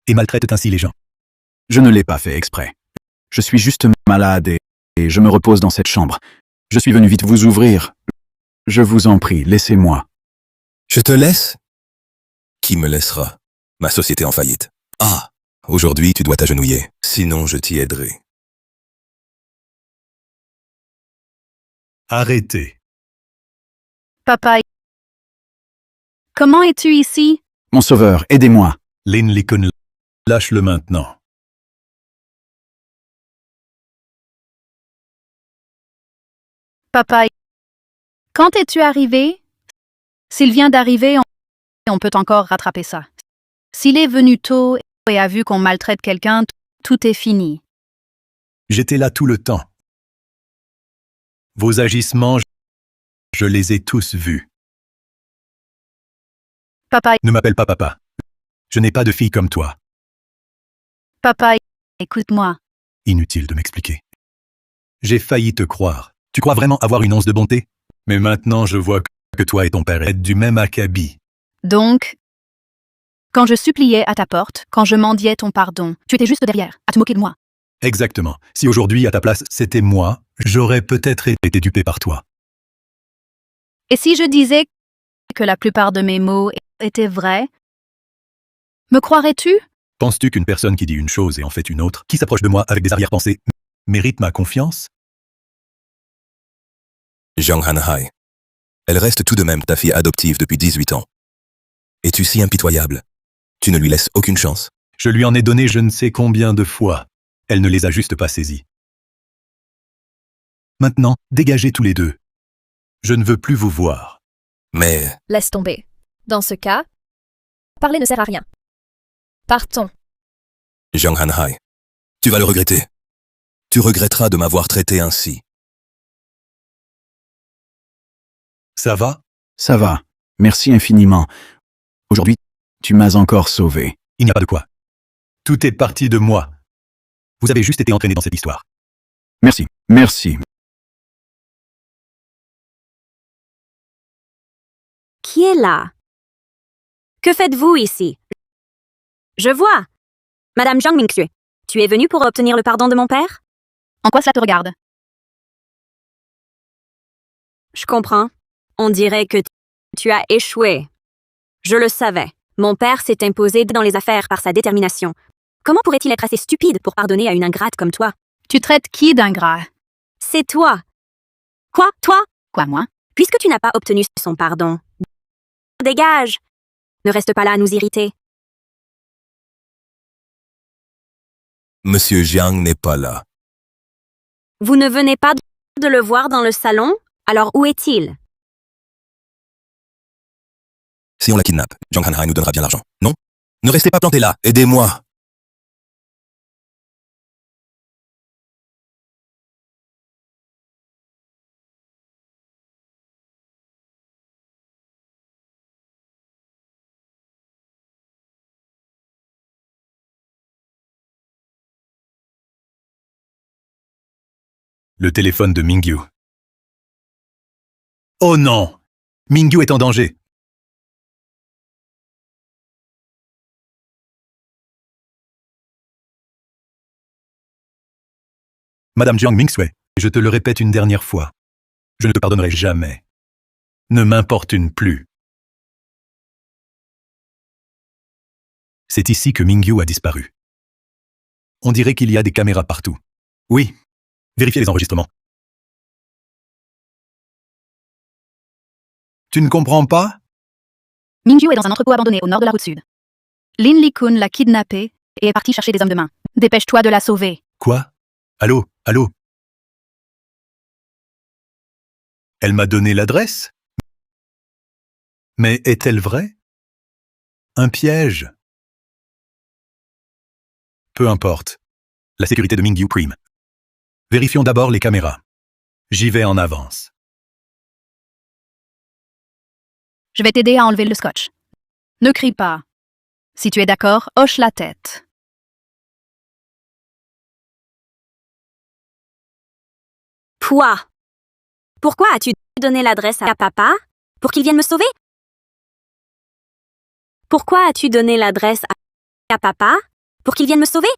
S1: Et maltraitent ainsi les gens.
S8: Je ne l'ai pas fait exprès. Je suis juste malade et je me repose dans cette chambre. Je suis venu vite vous ouvrir. Je vous en prie, laissez-moi.
S5: Je te laisse? Qui me laissera? Ma société en faillite. Ah! Aujourd'hui, tu dois t'agenouiller. Sinon, je t'y aiderai.
S1: Arrêtez.
S6: Papa. Comment es-tu ici?
S8: Mon sauveur, aidez-moi.
S1: Lin Likun, lâche-le maintenant.
S6: Papa. Quand es-tu arrivé? S'il vient d'arriver, on peut encore rattraper ça. S'il est venu tôt et a vu qu'on maltraite quelqu'un, tout est fini.
S1: J'étais là tout le temps. Vos agissements, je les ai tous vus.
S6: Papa.
S1: Ne m'appelle pas papa. Je n'ai pas de fille comme toi.
S6: Papa, écoute-moi.
S1: Inutile de m'expliquer. J'ai failli te croire. Tu crois vraiment avoir une once de bonté? Mais maintenant, je vois que toi et ton père êtes du même acabit.
S6: Donc, quand je suppliais à ta porte, quand je mendiais ton pardon, tu étais juste derrière, à te moquer de moi.
S1: Exactement. Si aujourd'hui, à ta place, c'était moi, j'aurais peut-être été dupé par toi.
S6: Et si je disais que la plupart de mes mots étaient vrais, me croirais-tu?
S1: Penses-tu qu'une personne qui dit une chose et en fait une autre, qui s'approche de moi avec des arrière-pensées, mérite ma confiance?
S5: Jiang Hanhai. Elle reste tout de même ta fille adoptive depuis 18 ans. Es-tu si impitoyable? Tu ne lui laisses aucune chance.
S1: Je lui en ai donné je ne sais combien de fois. Elle ne les a juste pas saisies. Maintenant, dégagez tous les deux. Je ne veux plus vous voir.
S5: Mais...
S3: Laisse tomber. Dans ce cas, parler ne sert à rien. Partons.
S5: Jiang Hanhai, tu vas le regretter. Tu regretteras de m'avoir traité ainsi.
S1: Ça va?
S8: Ça va. Merci infiniment. Aujourd'hui, tu m'as encore sauvé.
S1: Il n'y a pas de quoi. Tout est parti de moi. Vous avez juste été entraîné dans cette histoire.
S8: Merci. Merci.
S12: Qui est là? Que faites-vous ici? Je vois. Madame Jiang Mingxue, tu es venue pour obtenir le pardon de mon père?
S6: En quoi cela te regarde?
S12: Je comprends. On dirait que tu as échoué. Je le savais. Mon père s'est imposé dans les affaires par sa détermination. Comment pourrait-il être assez stupide pour pardonner à une ingrate comme toi?
S6: Tu traites qui d'ingrat?
S12: C'est toi. Quoi, toi?
S6: Quoi, moi?
S12: Puisque tu n'as pas obtenu son pardon. Dégage! Ne reste pas là à nous irriter.
S5: Monsieur Jiang n'est pas là.
S12: Vous ne venez pas de le voir dans le salon? Alors où est-il?
S5: Si on la kidnappe, Jiang Hanhai nous donnera bien l'argent, non? Ne restez pas plantés là, aidez-moi!
S1: Le téléphone de Mingyu. Oh non! Mingyu est en danger. Madame Jiang Mingxue, je te le répète une dernière fois. Je ne te pardonnerai jamais. Ne m'importune plus. C'est ici que Mingyu a disparu. On dirait qu'il y a des caméras partout. Oui, vérifiez les enregistrements. Tu ne comprends pas?
S6: Mingyu est dans un entrepôt abandonné au nord de la route sud. Lin Li-kun l'a kidnappé et est parti chercher des hommes de main. Dépêche-toi de la sauver.
S1: Quoi? Allô? Allô? Elle m'a donné l'adresse? Mais est-elle vraie? Un piège? Peu importe. La sécurité de Mingyu prime. Vérifions d'abord les caméras. J'y vais en avance.
S6: Je vais t'aider à enlever le scotch. Ne crie pas. Si tu es d'accord, hoche la tête.
S12: Toi! Pourquoi as-tu donné l'adresse à papa? Pour qu'il vienne me sauver? Pourquoi as-tu donné l'adresse à papa? Pour qu'il vienne me sauver?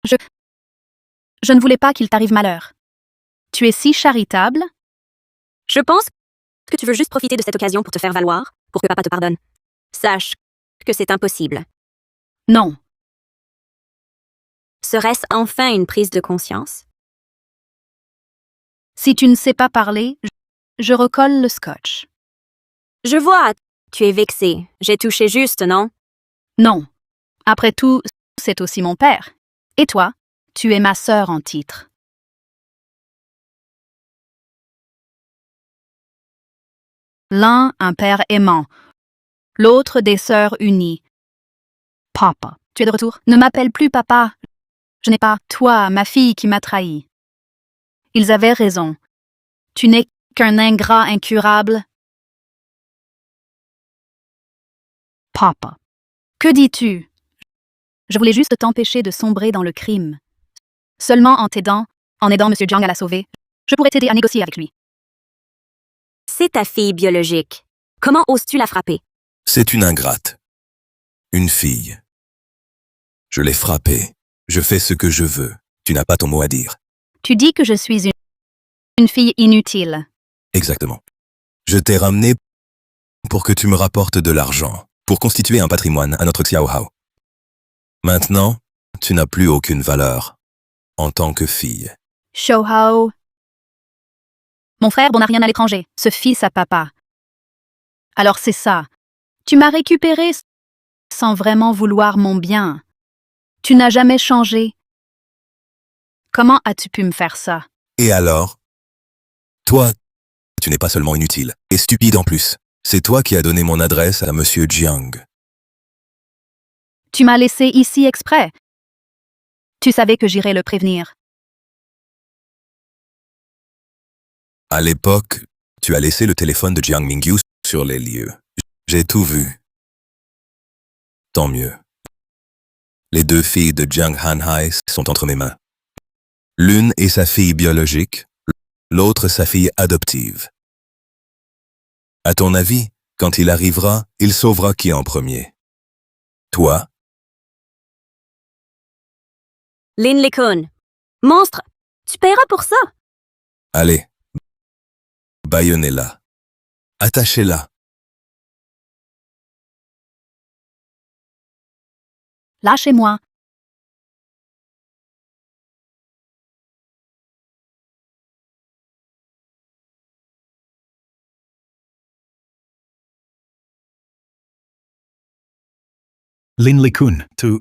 S6: Je ne voulais pas qu'il t'arrive malheur. Tu es si charitable.
S12: Je pense que tu veux juste profiter de cette occasion pour te faire valoir, pour que papa te pardonne. Sache que c'est impossible.
S6: Non.
S12: Serait-ce enfin une prise de conscience?
S6: Si tu ne sais pas parler, je recolle le scotch.
S12: Je vois, tu es vexé. J'ai touché juste, non?
S6: Non. Après tout, c'est aussi mon père. Et toi, tu es ma sœur en titre. L'un, un père aimant. L'autre, des sœurs unies. Papa, tu es de retour? Ne m'appelle plus papa. Je n'ai pas, toi, ma fille qui m'a trahi. Ils avaient raison. Tu n'es qu'un ingrat incurable. Papa. Que dis-tu? Je voulais juste t'empêcher de sombrer dans le crime. Seulement en t'aidant, en aidant M. Jiang à la sauver, je pourrais t'aider à négocier avec lui.
S12: C'est ta fille biologique. Comment oses-tu la frapper?
S5: C'est une ingrate. Une fille. Je l'ai frappée. Je fais ce que je veux. Tu n'as pas ton mot à dire.
S6: Tu dis que je suis une fille inutile.
S5: Exactement. Je t'ai ramené pour que tu me rapportes de l'argent, pour constituer un patrimoine à notre Xiao Hao. Maintenant, tu n'as plus aucune valeur en tant que fille.
S6: Shohao. Mon frère dont n'a rien à l'étranger, ce fils à papa. Alors c'est ça. Tu m'as récupéré sans vraiment vouloir mon bien. Tu n'as jamais changé. Comment as-tu pu me faire ça?
S5: Et alors? Toi, tu n'es pas seulement inutile, et stupide en plus. C'est toi qui as donné mon adresse à Monsieur Jiang.
S6: Tu m'as laissé ici exprès. Tu savais que j'irais le prévenir.
S5: À l'époque, tu as laissé le téléphone de Jiang Mingyu sur les lieux. J'ai tout vu. Tant mieux. Les deux filles de Jiang Hanhai sont entre mes mains. L'une est sa fille biologique, l'autre sa fille adoptive. À ton avis, quand il arrivera, il sauvera qui en premier? Toi?
S12: Lin Likun. Monstre, tu paieras pour ça.
S5: Allez, bâillonnez-la. Attachez-la.
S6: Lâchez-moi.
S1: Lin Likun, tu...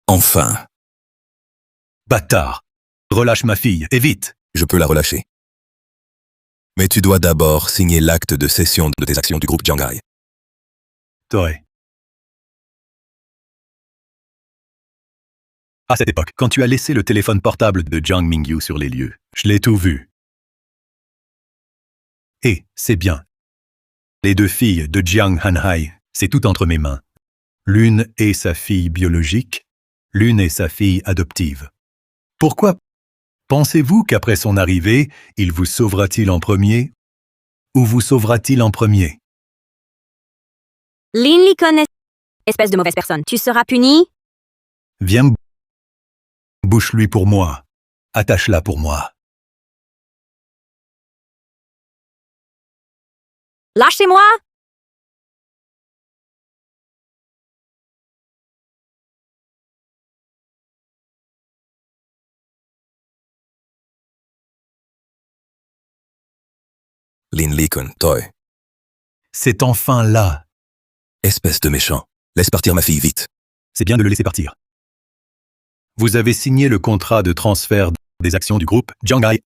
S5: Enfin,
S1: Bâtard. Relâche ma fille, et vite.
S5: je peux la relâcher. Mais tu dois d'abord signer l'acte de cession de tes actions du groupe Jianghai.
S1: Toi. À cette époque, quand tu as laissé le téléphone portable de Jiang Mingyu sur les lieux, je l'ai tout vu. Et, c'est bien. Les deux filles de Jiang Hanhai, c'est tout entre mes mains. L'une est sa fille biologique, l'une est sa fille adoptive. Pourquoi pensez-vous qu'après son arrivée, il vous sauvera-t-il en premier ou vous sauvera-t-il en premier?
S12: Lin Likun, espèce de mauvaise personne. Tu seras puni?
S1: Viens, bouche-lui pour moi. Attache-la pour moi.
S12: Lâchez-moi!
S5: Lin Likun, toi.
S1: C'est enfin là.
S5: Espèce de méchant. Laisse partir ma fille vite.
S1: C'est bien de le laisser partir. Vous avez signé le contrat de transfert des actions du groupe Jianghai.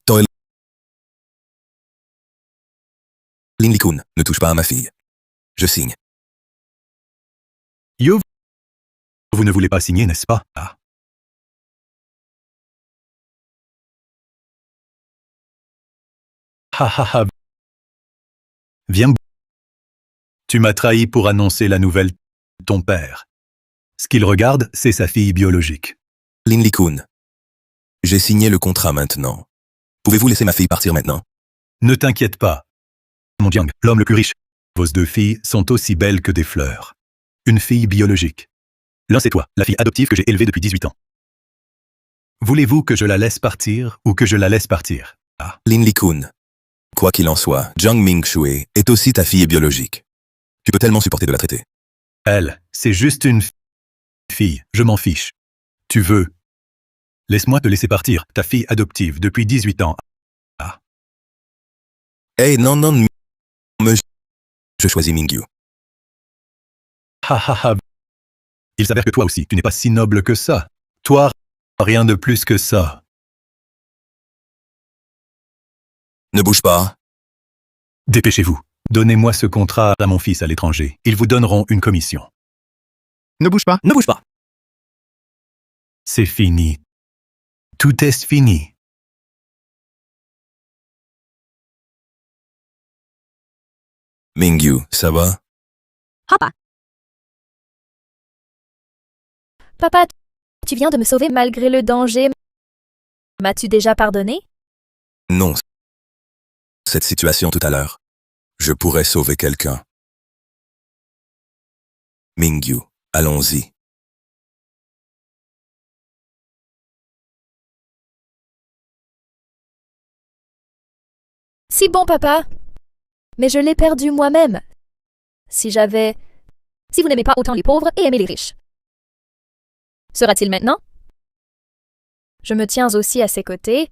S5: Toi. Lin Likun, ne touche pas à ma fille. Je signe.
S1: Yo, vous ne voulez pas signer, n'est-ce pas? Ha ha ha. Viens. Tu m'as trahi pour annoncer la nouvelle ton père. Ce qu'il regarde, c'est sa fille biologique.
S5: Lin Likun, j'ai signé le contrat maintenant. Pouvez-vous laisser ma fille partir maintenant?
S1: Ne t'inquiète pas. Mon Jiang, l'homme le plus riche. Vos deux filles sont aussi belles que des fleurs. Une fille biologique. L'un c'est toi, la fille adoptive que j'ai élevée depuis 18 ans. Voulez-vous que je la laisse partir ou que je la laisse partir?
S5: Lin Likun, quoi qu'il en soit, Jiang Mingshui est aussi ta fille biologique. Tu peux tellement supporter de la traiter.
S1: Elle, c'est juste une fille, je m'en fiche. Tu veux? Laisse-moi te laisser partir, ta fille adoptive depuis 18 ans.
S5: Hey, non, je choisis Mingyu.
S1: Ha ha ha. Il s'avère que toi aussi, tu n'es pas si noble que ça. Toi, rien de plus que ça.
S5: Ne bouge pas.
S1: Dépêchez-vous. Donnez-moi ce contrat à mon fils à l'étranger. Ils vous donneront une commission.
S8: Ne bouge pas.
S7: Ne bouge pas.
S1: C'est fini. Tout est fini.
S5: Mingyu, ça va?
S12: Papa.
S3: Papa, tu viens de me sauver malgré le danger. M'as-tu déjà pardonné?
S5: Non. Cette situation tout à l'heure. Je pourrais sauver quelqu'un. Mingyu, allons-y.
S3: Si bon, papa. Mais je l'ai perdu moi-même. Si j'avais si vous n'aimez pas autant les pauvres et aimez les riches. Sera-t-il maintenant? Je me tiens aussi à ses côtés,